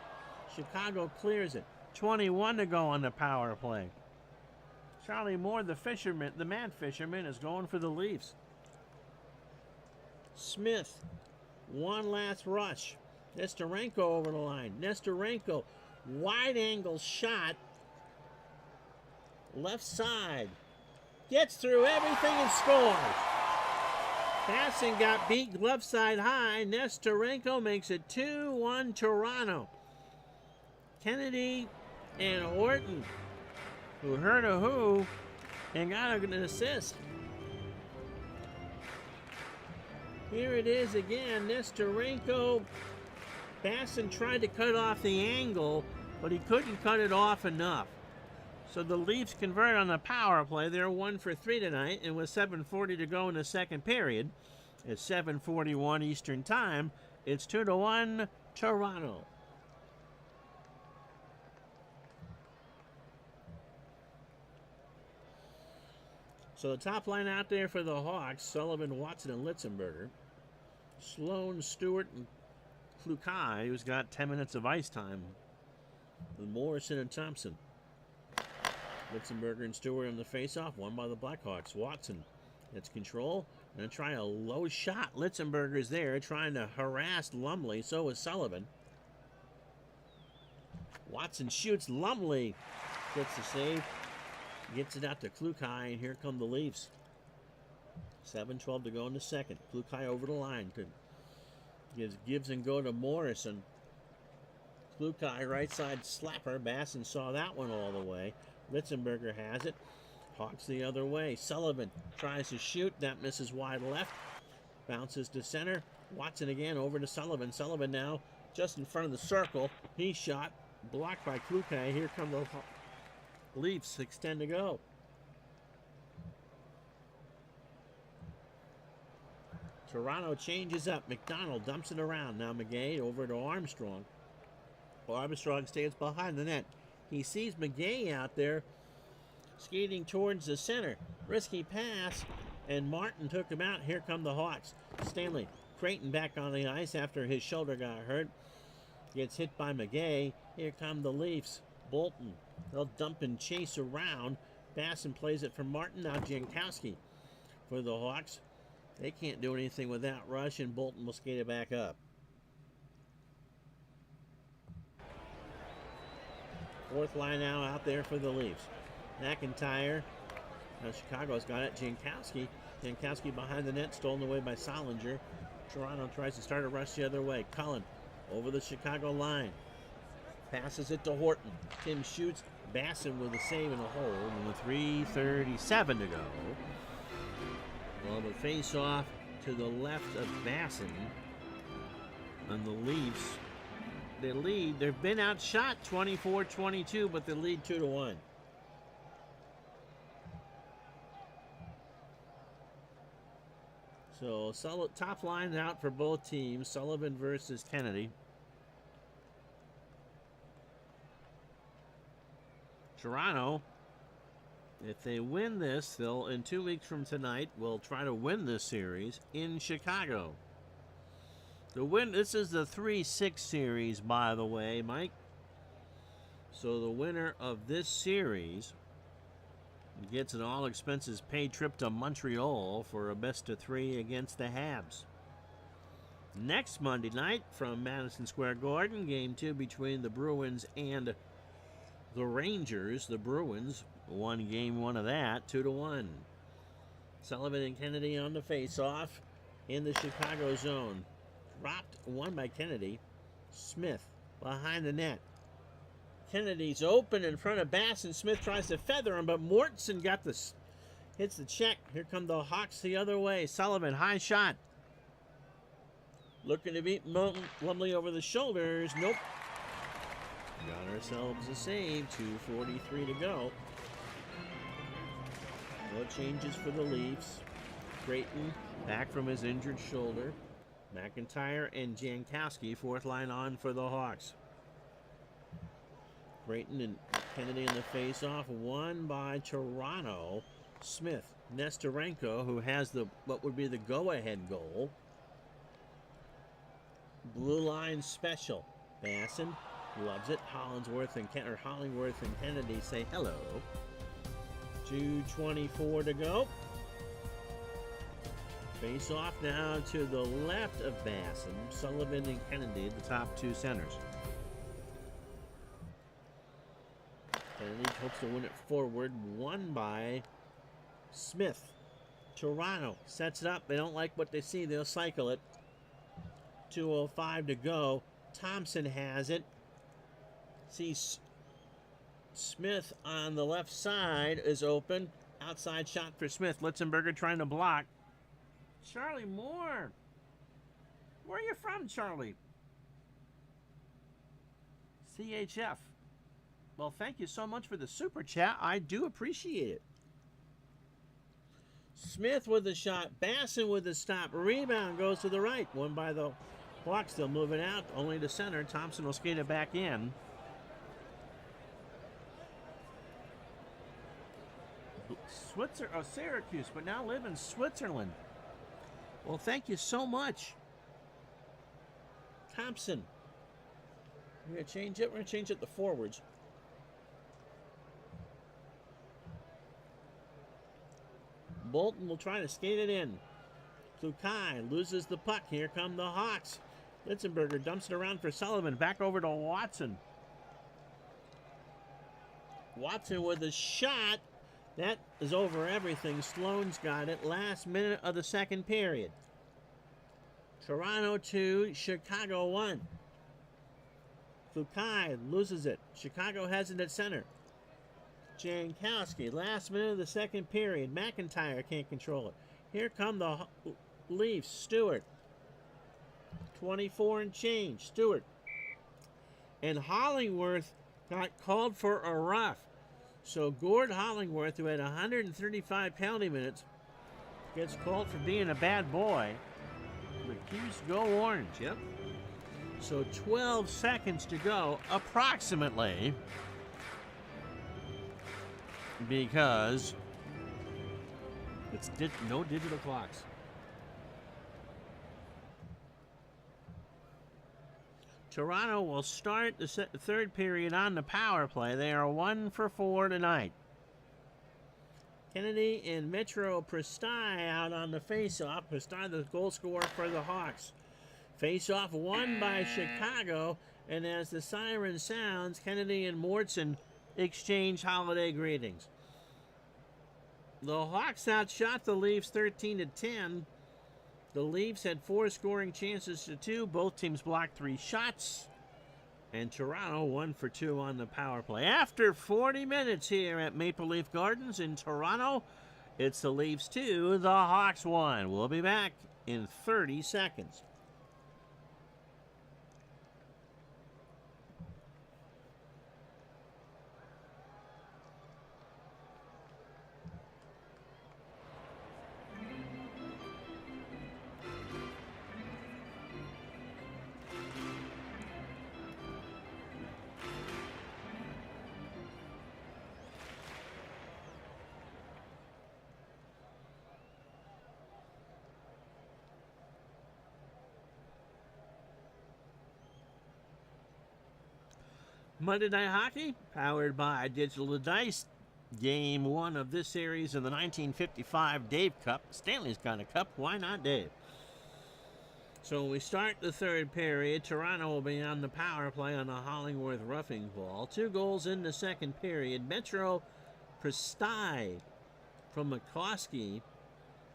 Speaker 1: Chicago clears it. 21 to go on the power play. Charlie Moore, the man fisherman, is going for the Leafs. Smith, one last rush. Nestorenko over the line. Nestorenko, wide angle shot. Left side. Gets through everything and scores. Basson got beat left side high. Nestorenko makes it 2-1 Toronto. Kennedy and Horton, who heard a who, and got an assist. Here it is again. Nestorenko. Basson tried to cut off the angle, but he couldn't cut it off enough. So the Leafs convert on the power play. They're 1 for 3 tonight, and with 7:40 to go in the second period, it's 7:41 Eastern Time. It's 2-1 Toronto. So the top line out there for the Hawks: Sullivan, Watson, and Litzenberger. Sloan, Stewart, and Klukai, who's got 10 minutes of ice time, with Morrison and Thompson. Litzenberger and Stewart on the face-off, won by the Blackhawks. Watson gets control and trying a low shot. Litzenberger's there trying to harass Lumley. So is Sullivan. Watson shoots. Lumley gets the save. Gets it out to Klukai, and here come the Leafs. 7:12 to go in the second. Klukai over the line. Gives and go to Morrison. Klukai, right side slapper. Basson saw that one all the way. Litzenberger has it. Hawks the other way. Sullivan tries to shoot. That misses wide left. Bounces to center. Watson again over to Sullivan. Sullivan now just in front of the circle. He shot. Blocked by Klukai. Here come the Leafs. 6:10 to go. Toronto changes up. McDonald dumps it around. Now McGay over to Armstrong. Armstrong stays behind the net. He sees McGay out there skating towards the center. Risky pass, and Martin took him out. Here come the Hawks. Stanley Creighton back on the ice after his shoulder got hurt. Gets hit by McGay. Here come the Leafs. Bolton. They'll dump and chase around. Basson plays it for Martin. Now Jankowski for the Hawks. They can't do anything with that rush, and Bolton will skate it back up. Fourth line now out there for the Leafs. McIntyre. Now Chicago's got it. Jankowski. Jankowski behind the net, stolen away by Solinger. Toronto tries to start a rush the other way. Cullen over the Chicago line. Passes it to Horton. Tim shoots. Basson with a save and a hold. And with 3:37 to go. Well, the face-off to the left of Basson. And the Leafs, they lead. They've been outshot 24-22, but they lead 2-1. So top line out for both teams. Sullivan versus Kennedy. Toronto, if they win this, they'll, in 2 weeks from tonight, will try to win this series in Chicago. This is the 3-6 series, by the way, Mike. So the winner of this series gets an all-expenses-paid trip to Montreal for a best-of-3 against the Habs. Next Monday night from Madison Square Garden, Game 2 between the Bruins and the Rangers. The Bruins won Game 1 of that, 2-1. Sullivan and Kennedy on the face-off in the Chicago zone. Dropped, won by Kennedy. Smith behind the net. Kennedy's open in front of Bass, and Smith tries to feather him, but Mortensen got this, hits the check. Here come the Hawks the other way. Sullivan, high shot. Looking to beat Lumley over the shoulders. Nope. Got ourselves a save. 2:43 to go. No changes for the Leafs. Creighton back from his injured shoulder. McIntyre and Jankowski, fourth line on for the Hawks. Creighton and Kennedy in the face-off, won by Toronto. Smith, Nestorenko, who has the what would be the go-ahead goal. Blue line special. Basson loves it. Hollingworth and Kennedy say hello. 2:24 to go. Face off now to the left of Basson. Sullivan and Kennedy, the top two centers. Kennedy hopes to win it forward. Won by Smith. Toronto sets it up. They don't like what they see. They'll cycle it. 2:05 to go. Thompson has it. Sees Smith on the left side is open. Outside shot for Smith. Litzenberger trying to block. Charlie Moore. Where are you from, Charlie? CHF. Well, thank you so much for the super chat. I do appreciate it. Smith with the shot. Basson with the stop. Rebound goes to the right. Won by the Hawks. Still moving out. Only to center. Thompson will skate it back in. Syracuse, but now live in Switzerland. Well, thank you so much. Thompson. We're going to change it. We're going to change it to forwards. Bolton will try to skate it in. Klukai loses the puck. Here come the Hawks. Litzenberger dumps it around for Sullivan. Back over to Watson. Watson with a shot. That is over everything. Sloan's got it. Last minute of the second period. Toronto 2, Chicago 1. Klukai loses it. Chicago has it at center. Jankowski, last minute of the second period. McIntyre can't control it. Here come the Leafs. Stewart. 24 and change. Stewart. And Hollingworth got called for a rough. So Gord Hollingworth, who had 135 penalty minutes, gets called for being a bad boy. Accused go orange, yep. So 12 seconds to go, approximately, because it's no digital clocks. Toronto will start the third period on the power play. They are 1 for 4 tonight. Kennedy and Metro Prestai out on the face-off. Prestai, the goal scorer for the Hawks. Face-off won by Chicago, and as the siren sounds, Kennedy and Mortensen exchange holiday greetings. The Hawks outshot the Leafs 13-10. The Leafs had 4 scoring chances to 2. Both teams blocked 3 shots. And Toronto 1 for 2 on the power play. After 40 minutes here at Maple Leaf Gardens in Toronto, it's the Leafs 2, the Hawks 1. We'll be back in 30 seconds. Monday Night Hockey, powered by Digital Dice. Game 1 of this series of the 1955 Dave Cup. Stanley's got a cup. Why not Dave? So we start the third period. Toronto will be on the power play on a Hollingworth roughing ball. 2 goals in the second period. Metro Prestai from McCloskey.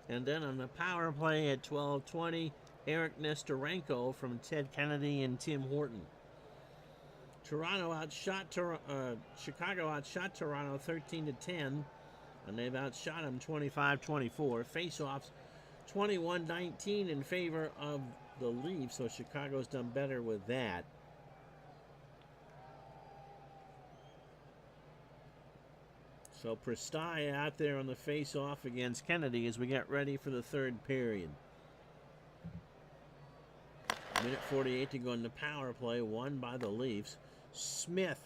Speaker 1: And then on the power play at 12:20, Eric Nestorenko from Ted Kennedy and Tim Horton. Chicago outshot Toronto 13-10, and they've outshot them 25-24. Face-offs 21-19 in favor of the Leafs, so Chicago's done better with that. So Prestai out there on the face-off against Kennedy as we get ready for the third period. Minute 48 to go in the power play, won by the Leafs. Smith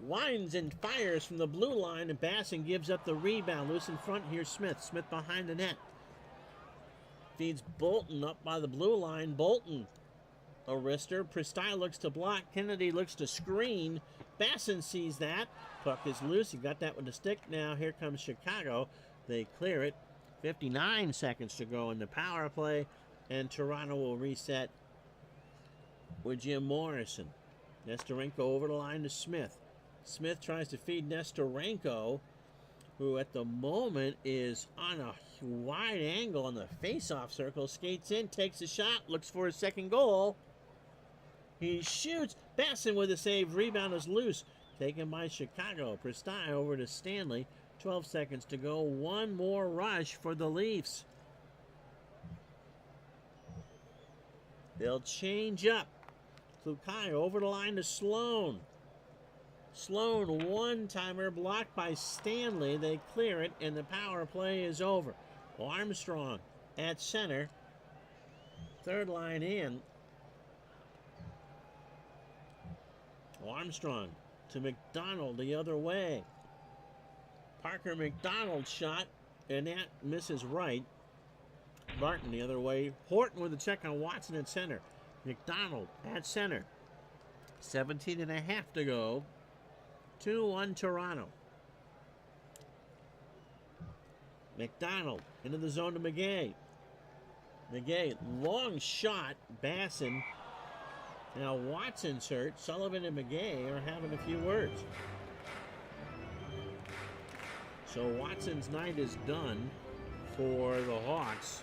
Speaker 1: winds and fires from the blue line, and Basson gives up the rebound. Loose in front here, Smith. Smith behind the net. Feeds Bolton up by the blue line. Bolton, a wrister. Prestai looks to block. Kennedy looks to screen. Basson sees that. Puck is loose. He got that with the stick. Now here comes Chicago. They clear it. 59 seconds to go in the power play, and Toronto will reset with Jim Morrison. Nestorenko over the line to Smith. Smith tries to feed Nestorenko, who at the moment is on a wide angle on the face-off circle. Skates in, takes a shot, looks for his second goal. He shoots. Basson with a save. Rebound is loose. Taken by Chicago. Prestai over to Stanley. 12 seconds to go. One more rush for the Leafs. They'll change up. Klukai over the line to Sloan. Sloan, one-timer blocked by Stanley. They clear it, and the power play is over. Armstrong at center. Third line in. Armstrong to McDonald the other way. Parker McDonald shot, and that misses right. Martin the other way. Horton with a check on Watson at center. McDonald at center. 17 and a half to go. 2-1 Toronto. McDonald into the zone to McGay. McGay, long shot. Basson. Now Watson's hurt. Sullivan and McGay are having a few words. So Watson's night is done for the Hawks.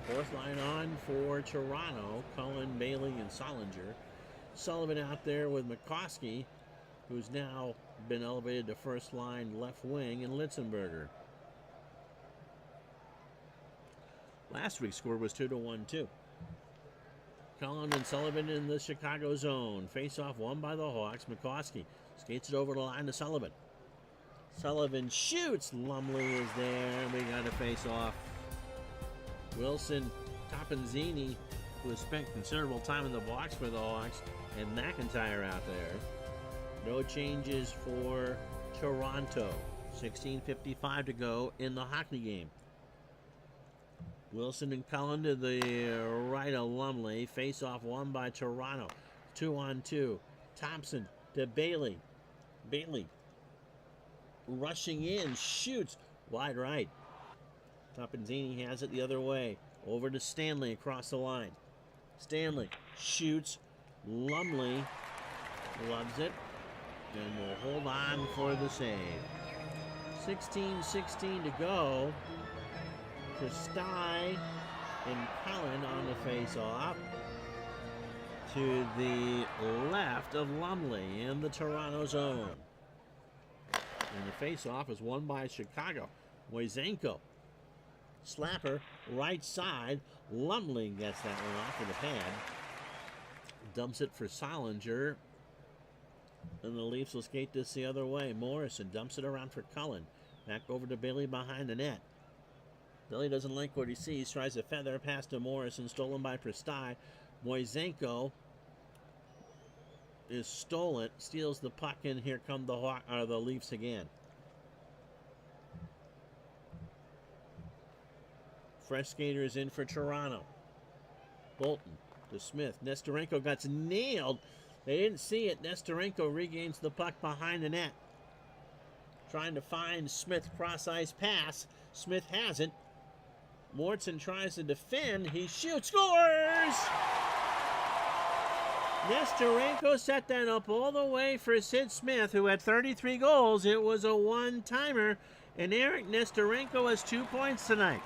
Speaker 1: Fourth line on for Toronto. Cullen, Bailey, and Solinger. Sullivan out there with McCoskey, who's now been elevated to first line left wing, and Litzenberger. Last week's score was 2-1 too. Cullen and Sullivan in the Chicago zone. Face-off won by the Hawks. McCoskey skates it over the line to Sullivan. Sullivan shoots. Lumley is there. We got a face-off. Wilson, Toppenzini, who has spent considerable time in the box for the Hawks, and McIntyre out there. No changes for Toronto. 16:55 to go in the hockey game. Wilson and Cullen to the right of Lumley. Face-off won by Toronto. 2-on-2. Thompson to Bailey. Bailey rushing in. Shoots. Wide right. Toppenzini has it the other way. Over to Stanley across the line. Stanley shoots. Lumley loves it. And will hold on for the save. 16:16 to go. Prestai and Cullen on the face-off. To the left of Lumley in the Toronto zone. And the face-off is won by Chicago. Moisenko. Slapper, right side. Lumley gets that one off with a pad. Dumps it for Solinger. And the Leafs will skate this the other way. Morrison dumps it around for Cullen. Back over to Bailey behind the net. Billy doesn't like what he sees. Tries to feather past to Morrison. Stolen by Prestai. Moisenko is stolen. Steals the puck, and here come the Leafs again. Fresh skaters in for Toronto. Bolton to Smith. Nestorenko got nailed. They didn't see it. Nestorenko regains the puck behind the net. Trying to find Smith. Cross-ice pass. Smith has it. Mortson tries to defend. He shoots. Scores! Nestorenko set that up all the way for Sid Smith, who had 33 goals. It was a one-timer. And Eric Nestorenko has 2 points tonight.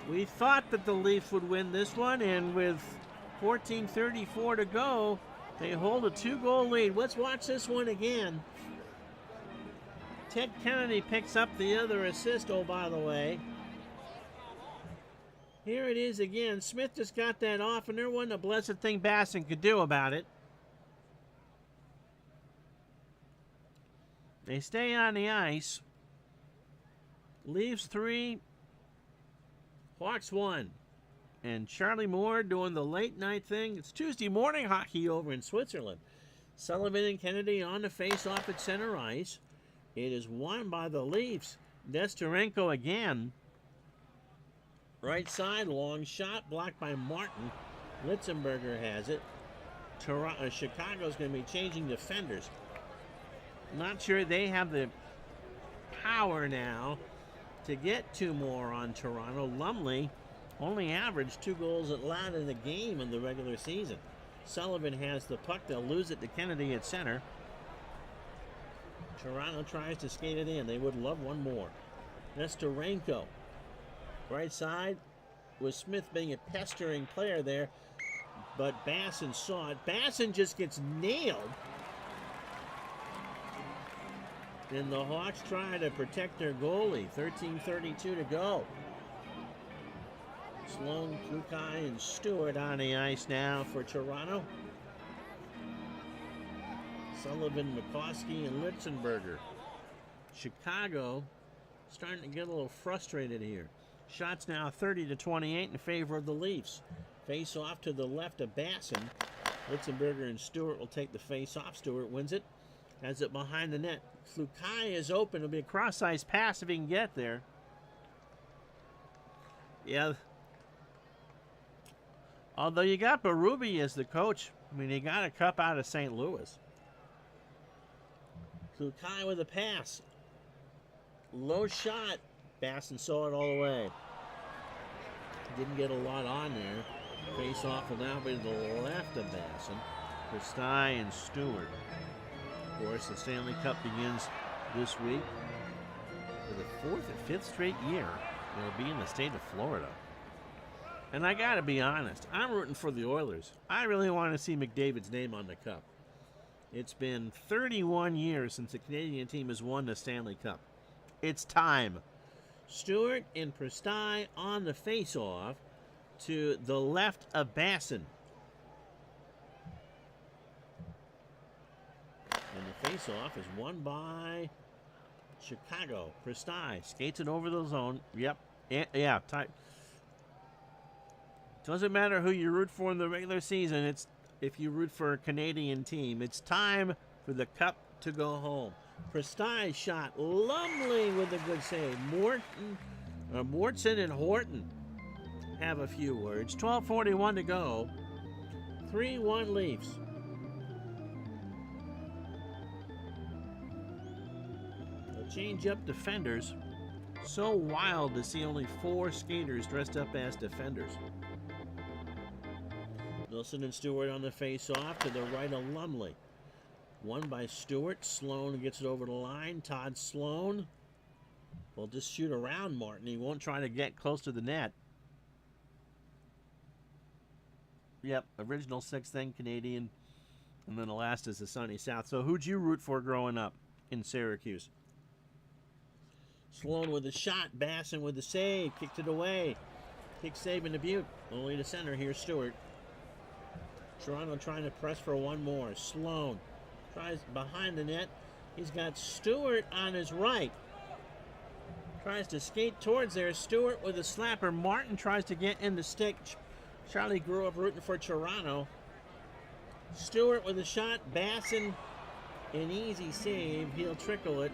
Speaker 1: We thought that the Leafs would win this one, and with 14:34 to go, they hold a 2-goal lead. Let's watch this one again. Ted Kennedy picks up the other assist, oh, by the way. Here it is again. Smith just got that off, and there wasn't a blessed thing Basson could do about it. They stay on the ice. Leaves 3, Hawks 1. And Charlie Moore doing the late night thing. It's Tuesday morning hockey over in Switzerland. Sullivan and Kennedy on the face-off at center ice. It is won by the Leafs. Nestorenko again. Right side, long shot, blocked by Martin. Litzenberger has it. Chicago's going to be changing defenders. Not sure they have the power now to get 2 more on Toronto. Lumley only averaged 2 goals allowed in the game in the regular season. Sullivan has the puck. They'll lose it to Kennedy at center. Toronto tries to skate it in. They would love one more. Nestorenko. Right side, with Smith being a pestering player there, but Basson saw it. Basson just gets nailed. And the Hawks try to protect their goalie. 13:32 to go. Sloan, Klukai, and Stewart on the ice now for Toronto. Sullivan, McCoskey, and Litzenberger. Chicago starting to get a little frustrated here. Shots now 30-28 in favor of the Leafs. Face off to the left of Basson. Litzenberger and Stewart will take the face off. Stewart wins it. Has it behind the net. Klukai is open. It'll be a cross-ice pass if he can get there. Yeah. Although you got Berube as the coach. I mean, he got a cup out of St. Louis. Klukai with a pass. Low shot. Basson saw it all the way. Didn't get a lot on there. Face off will now be to the left of Basson. Christai and Stewart. Of course, the Stanley Cup begins this week. For the 4th or 5th straight year, it'll be in the state of Florida. And I gotta be honest, I'm rooting for the Oilers. I really want to see McDavid's name on the cup. It's been 31 years since the Canadian team has won the Stanley Cup. It's time. Stewart and Prestai on the face-off to the left of Basson. And the face-off is won by Chicago. Prestai skates it over the zone. Yep. Yeah. Doesn't matter who you root for in the regular season. It's if you root for a Canadian team. It's time for the cup to go home. Prestai shot. Lumley with a good save. Mortson and Horton have a few words. 12:41 to go. 3-1 Leafs. They'll change up defenders. So wild to see only 4 skaters dressed up as defenders. Nilsson and Stewart on the face-off to the right of Lumley. Won by Stewart. Sloan gets it over the line. Todd Sloan will just shoot around Martin. He won't try to get close to the net. Yep, original 6th thing, Canadian. And then the last is the sunny South. So who'd you root for growing up in Syracuse? Sloan with the shot. Basson with the save. Kicked it away. Kick save in the Butte. Only to center. Here's Stewart. Toronto trying to press for one more. Sloan tries behind the net. He's got Stewart on his right. Tries to skate towards there. Stewart with a slapper. Martin tries to get in the stick. Charlie grew up rooting for Toronto. Stewart with a shot. Basson, an easy save. He'll trickle it.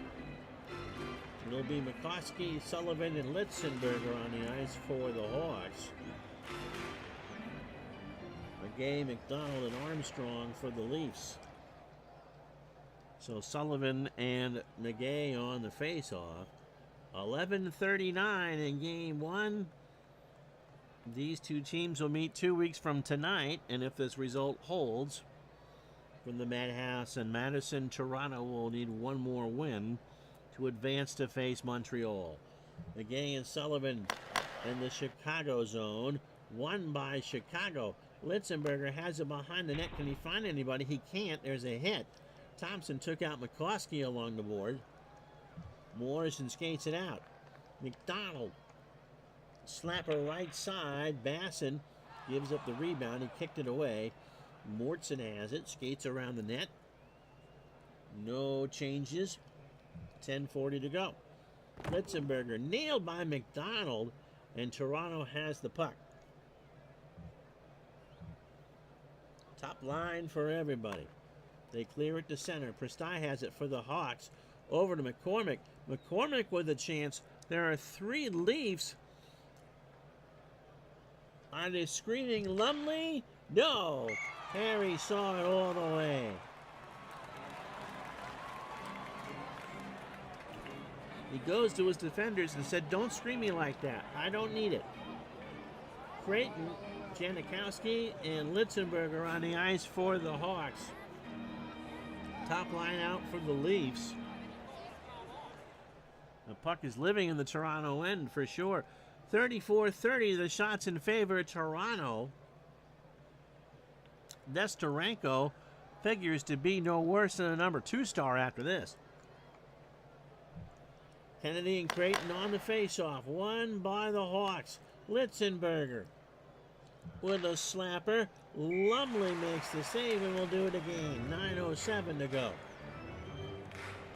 Speaker 1: It'll be McCoskey, Sullivan, and Litzenberger on the ice for the Hawks. McGay, McDonald, and Armstrong for the Leafs. So Sullivan and McGay on the face-off. 11:39 in Game 1. These two teams will meet 2 weeks from tonight, and if this result holds from the Madhouse and Madison, Toronto will need one more win to advance to face Montreal. McGay and Sullivan in the Chicago zone. Won by Chicago. Litzenberger has it behind the net. Can he find anybody? He can't. There's a hit. Thompson took out McCloskey along the board. Morrison skates it out. McDonald. Slapper right side. Basson gives up the rebound. He kicked it away. Mortson has it. Skates around the net. No changes. 10:40 to go. Litzenberger nailed by McDonald, and Toronto has the puck. Top line for everybody. They clear it to center. Prestai has it for the Hawks. Over to McCormick. McCormick with a chance. There are 3 Leafs. Are they screaming Lumley? No. Harry saw it all the way. He goes to his defenders and said, "Don't scream me like that. I don't need it." Creighton, Janikowski, and Litzenberger on the ice for the Hawks. Top line out for the Leafs. The puck is living in the Toronto end for sure. 34-30, the shots in favor of Toronto. Nestorenko figures to be no worse than a number 2 star after this. Kennedy and Creighton on the face-off. Won by the Hawks. Litzenberger with a slapper. Lumley makes the save and will do it again. 9:07 to go.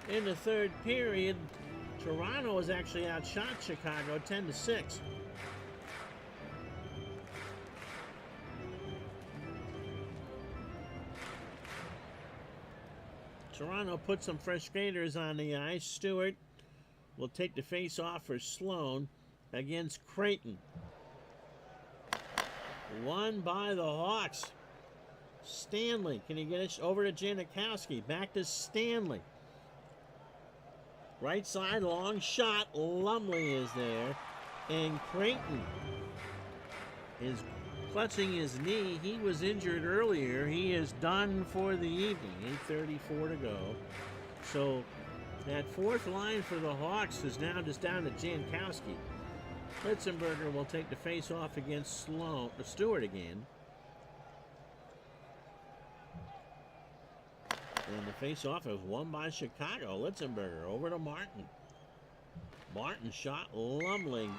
Speaker 1: In the third period, Toronto has actually outshot Chicago 10-6. Toronto put some fresh skaters on the ice. Stewart will take the face-off for Sloan against Creighton. Won by the Hawks. Stanley, can he get it over to Janikowski? Back to Stanley. Right side, long shot. Lumley is there. And Creighton is clutching his knee. He was injured earlier. He is done for the evening. 8:34 to go. So that fourth line for the Hawks is now just down to Jankowski. Litzenberger will take the face-off against Stewart again. And the face-off is won by Chicago. Litzenberger over to Martin. Martin shot. Lumley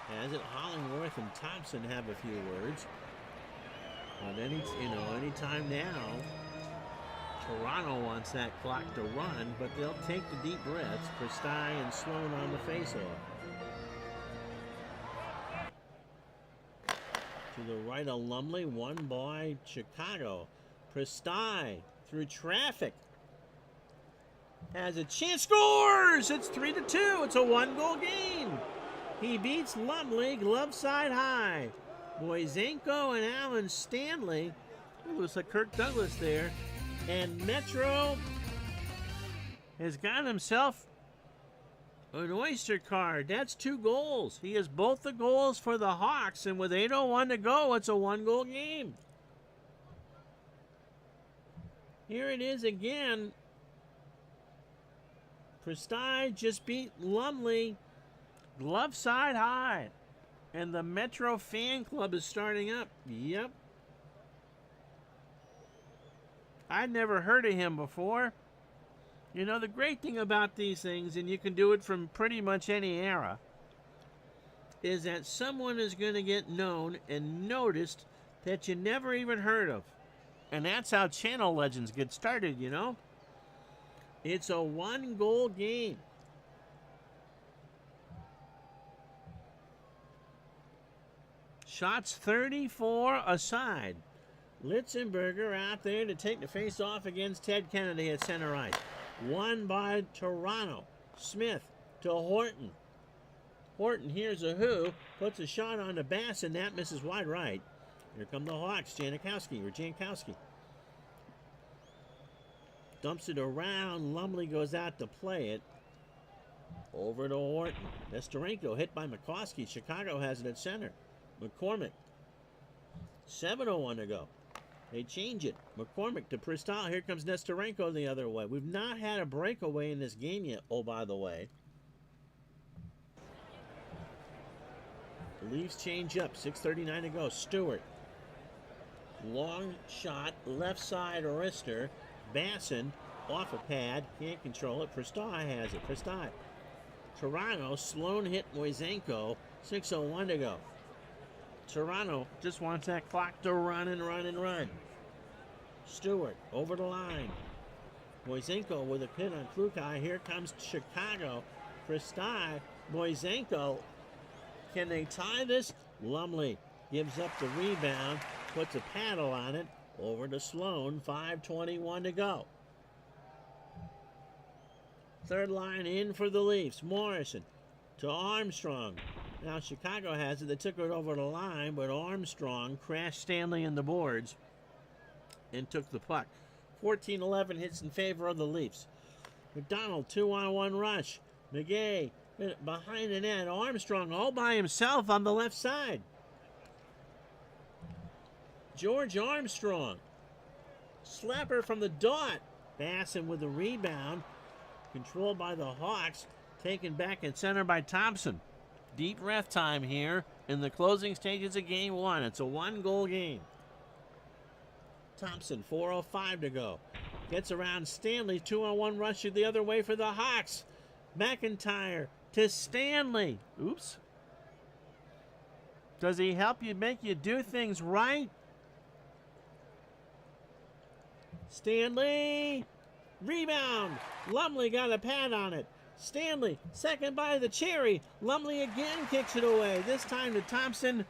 Speaker 1: has it. Hollingworth and Thompson have a few words. But anytime now, Toronto wants that clock to run, but they'll take the deep breaths. Prestai and Sloan on the face-off. To the right of Lumley, won by Chicago. Prestai through traffic has a chance, scores! It's 3-2. It's a 1-goal game. He beats Lumley glove side high. Boyzenko and Alan Stanley. It looks like Kirk Douglas there. And Metro has got himself an Oyster card. That's 2 goals. He has both the goals for the Hawks, and with 8:01 to go, it's a 1-goal game. Here it is again. Prestai just beat Lumley glove side high. And the Metro fan club is starting up. Yep. I'd never heard of him before. You know, the great thing about these things, and you can do it from pretty much any era, is that someone is going to get known and noticed that you never even heard of. And that's how channel legends get started, you know? It's a 1-goal game. Shots 34 aside. Litzenberger out there to take the face-off against Ted Kennedy at center ice. Won by Toronto. Smith to Horton. Horton here's a who. Puts a shot on the Bass, and that misses wide right. Here come the Hawks. Jankowski. Dumps it around. Lumley goes out to play it. Over to Horton. Nestorenko hit by McCloskey. Chicago has it at center. McCormick. 7:01 to go. They change it. McCormick to Prestal. Here comes Nestorenko the other way. We've not had a breakaway in this game yet, oh, by the way. Leafs change up. 6:39 to go. Stewart. Long shot. Left side wrister. Basson off a pad. Can't control it. Prestai has it. Prestai. Toronto. Sloan hit Moisenko. 6:01 to go. Toronto just wants that clock to run and run and run. Stewart over the line. Moisenko with a pin on Klukai. Here comes Chicago. Prestai. Moisenko. Can they tie this? Lumley gives up the rebound. Puts a paddle on it. Over to Sloan. 5:21 to go. Third line in for the Leafs. Morrison to Armstrong. Now Chicago has it. They took it over the line, but Armstrong crashed Stanley in the boards and took the puck. 14-11 hits in favor of the Leafs. McDonald, 2-on-1 rush. McGay behind the net. Armstrong all by himself on the left side. George Armstrong. Slapper from the dot. Basson with the rebound. Controlled by the Hawks. Taken back in center by Thompson. Deep ref time here in the closing stages of Game 1. It's a 1-goal game. Thompson, 4:05 to go. Gets around Stanley. 2-on-1 rush the other way for the Hawks. McIntyre to Stanley. Oops. Does he help you, make you do things right? Stanley. Rebound. Lumley got a pad on it. Stanley, second by the cherry. Lumley again kicks it away. This time to Thompson.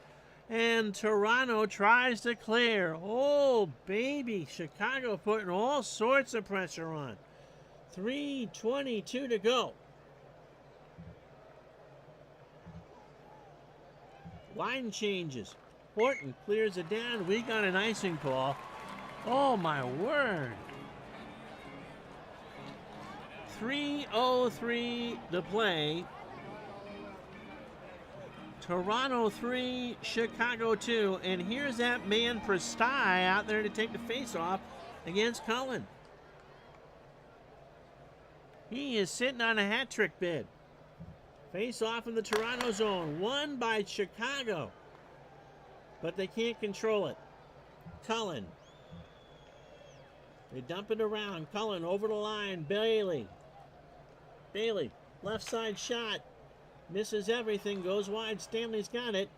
Speaker 1: And Toronto tries to clear. Oh, baby. Chicago putting all sorts of pressure on. 3:22 to go. Line changes. Horton clears it down. We got an icing call. Oh, my word. 3:03 to play. Toronto 3, Chicago 2. And here's that man Prestai out there to take the face-off against Cullen. He is sitting on a hat-trick bid. Face-off in the Toronto zone. Won by Chicago. But they can't control it. Cullen. They dump it around. Cullen over the line. Bailey. Left side shot. Misses everything. Goes wide. Stanley's got it.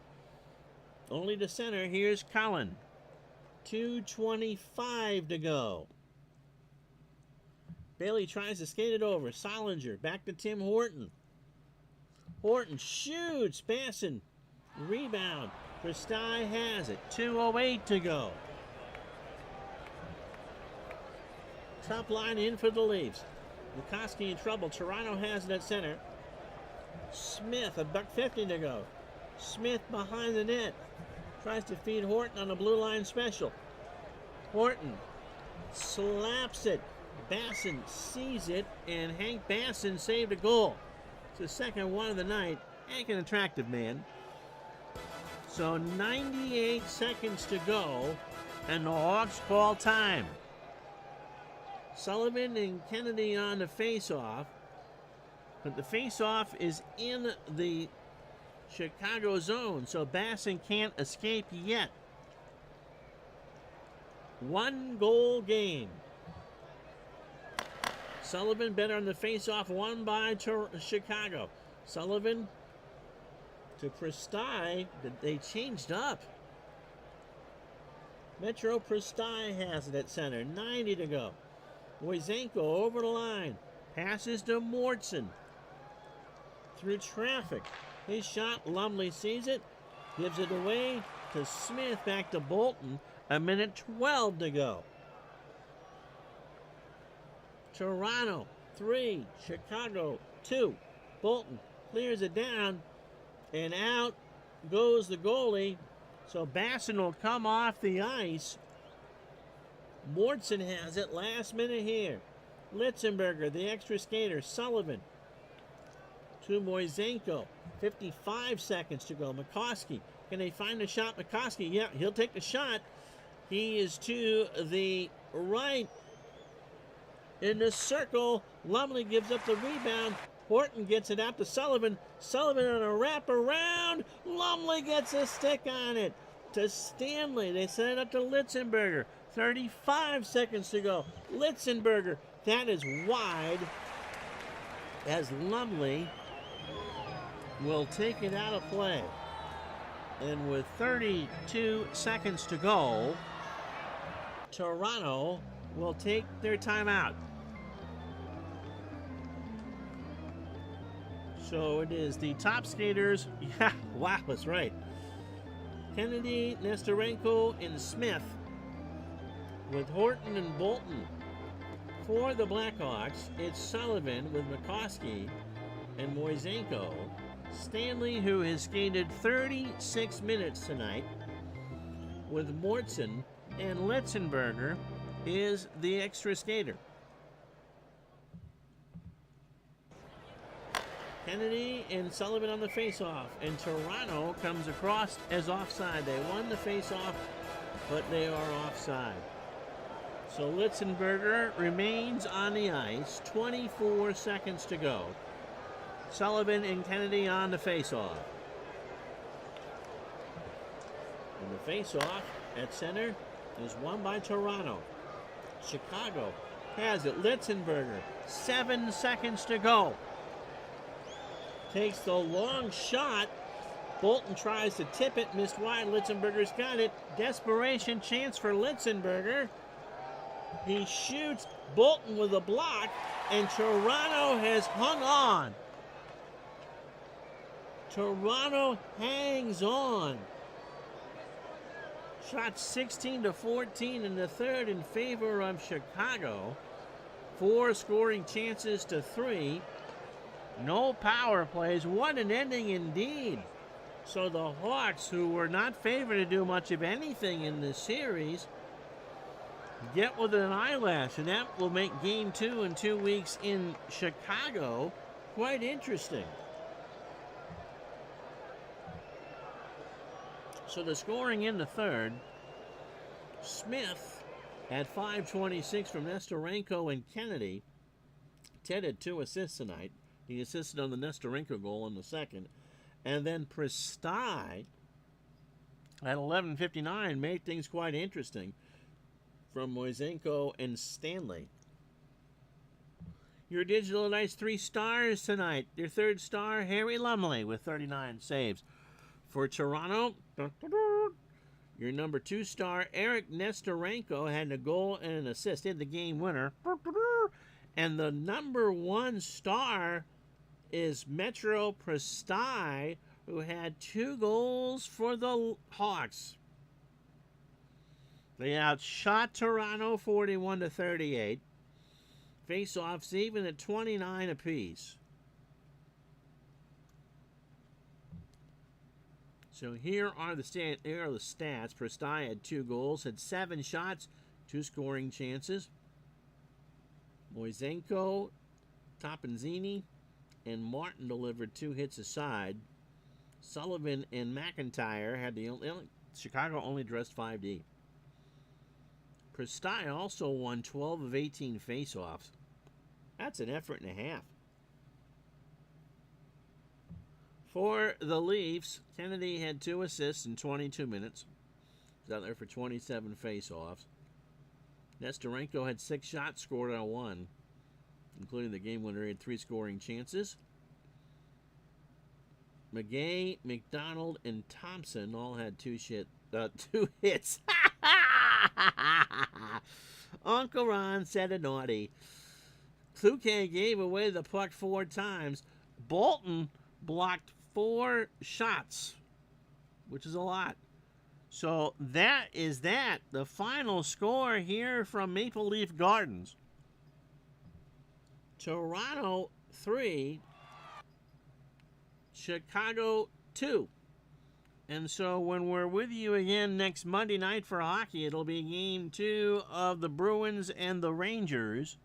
Speaker 1: Only to center. Here's Cullen. 2:25 to go. Bailey tries to skate it over. Solinger. Back to Tim Horton. Horton shoots. Basson. Rebound. Prestai has it. 2:08 to go. Top line in for the Leafs. Lukoski in trouble. Toronto has it at center. Smith, $1.50 to go. Smith behind the net. Tries to feed Horton on a blue line special. Horton slaps it. Basson sees it, and Hank Basson saved a goal. It's the second one of the night. Hank, an attractive man. So 98 seconds to go, and the Hawks call time. Sullivan and Kennedy on the face-off. But the face-off is in the Chicago zone, so Basson can't escape yet. 1-goal game. Sullivan better on the face-off, won by Chicago. Sullivan to Prestai. They changed up. Metro Prestai has it at center. 90 to go. Moisenko over the line. Passes to Mortson. Through traffic. His shot, Lumley sees it. Gives it away to Smith. Back to Bolton. 1:12 to go. Toronto 3, Chicago 2. Bolton clears it down. And out goes the goalie. So Basson will come off the ice. Mortson has it last minute here. Litzenberger, the extra skater. Sullivan to Moisenko. 55 seconds to go. McCoskey. Can they find a shot? McCoskey, yeah, he'll take the shot. He is to the right. In the circle, Lumley gives up the rebound. Horton gets it out to Sullivan. Sullivan on a wraparound. Lumley gets a stick on it to Stanley. They send it up to Litzenberger. 35 seconds to go. Litzenberger, that is wide as Lumley will take it out of play. And with 32 seconds to go, Toronto will take their timeout. So it is the top skaters. Yeah, wow, that's right. Kennedy, Nestorenko, and Smith with Horton and Bolton. For the Blackhawks, it's Sullivan with McCoskey and Moisenko. Stanley, who has skated 36 minutes tonight, with Mortson, and Litzenberger is the extra skater. Kennedy and Sullivan on the faceoff, and Toronto comes across as offside. They won the faceoff, but they are offside. So Litzenberger remains on the ice, 24 seconds to go. Sullivan and Kennedy on the faceoff. And the faceoff at center is won by Toronto. Chicago has it. Litzenberger, 7 seconds to go. Takes the long shot. Bolton tries to tip it, missed wide. Litzenberger's got it. Desperation chance for Litzenberger. He shoots. Bolton with a block, and Toronto has hung on. Toronto hangs on. Shot 16-14 in the third in favor of Chicago. 4 scoring chances to 3. No power plays. What an ending indeed. So the Hawks, who were not favored to do much of anything in this series, get with an eyelash, and that will make Game 2 in 2 weeks in Chicago quite interesting. So the scoring in the third, Smith at 5:26 from Nestorenko and Kennedy. Ted had 2 assists tonight. He assisted on the Nestorenko goal in the second. And then Prestai at 11:59 made things quite interesting from Moisenko and Stanley. Your Digital Knights 3 stars tonight. Your third star, Harry Lumley with 39 saves. For Toronto, your number 2 star, Eric Nestorenko, had a goal and an assist. He had the game winner. And the number 1 star is Metro Prestai, who had 2 goals for the Hawks. They outshot Toronto 41-38. Face-offs even at 29 apiece. So here are the stats. Prestai had 2 goals, had 7 shots, 2 scoring chances. Moisenko, Topenzini, and Martin delivered 2 hits aside. Sullivan and McIntyre had Chicago only dressed 5D. Prestai also won 12 of 18 faceoffs. That's an effort and a half. For the Leafs, Kennedy had 2 assists in 22 minutes. He's out there for 27 faceoffs. Nestorenko had 6 shots, scored on 1, including the game winner. He had 3 scoring chances. McGay, McDonald, and Thompson all had 2 hits. Uncle Ron said a naughty. Kluke gave away the puck 4 times. Bolton blocked 4 shots, which is a lot. So that is that. The final score here from Maple Leaf Gardens. Toronto 3, Chicago 2. And so when we're with you again next Monday night for hockey, it'll be Game 2 of the Bruins and the Rangers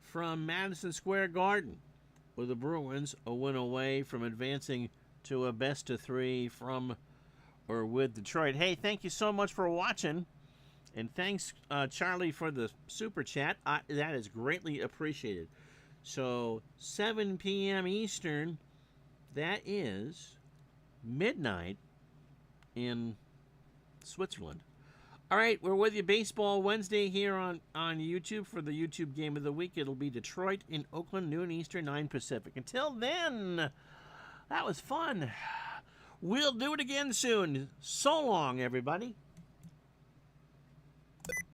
Speaker 1: from Madison Square Garden, with the Bruins a win away from advancing to a best-of-3 with Detroit. Hey, thank you so much for watching, and thanks, Charlie, for the super chat. That is greatly appreciated. So 7 p.m. Eastern, that is midnight in Switzerland. All right, we're with you Baseball Wednesday here on YouTube for the YouTube Game of the Week. It'll be Detroit in Oakland, noon Eastern, 9 Pacific. Until then, that was fun. We'll do it again soon. So long, everybody.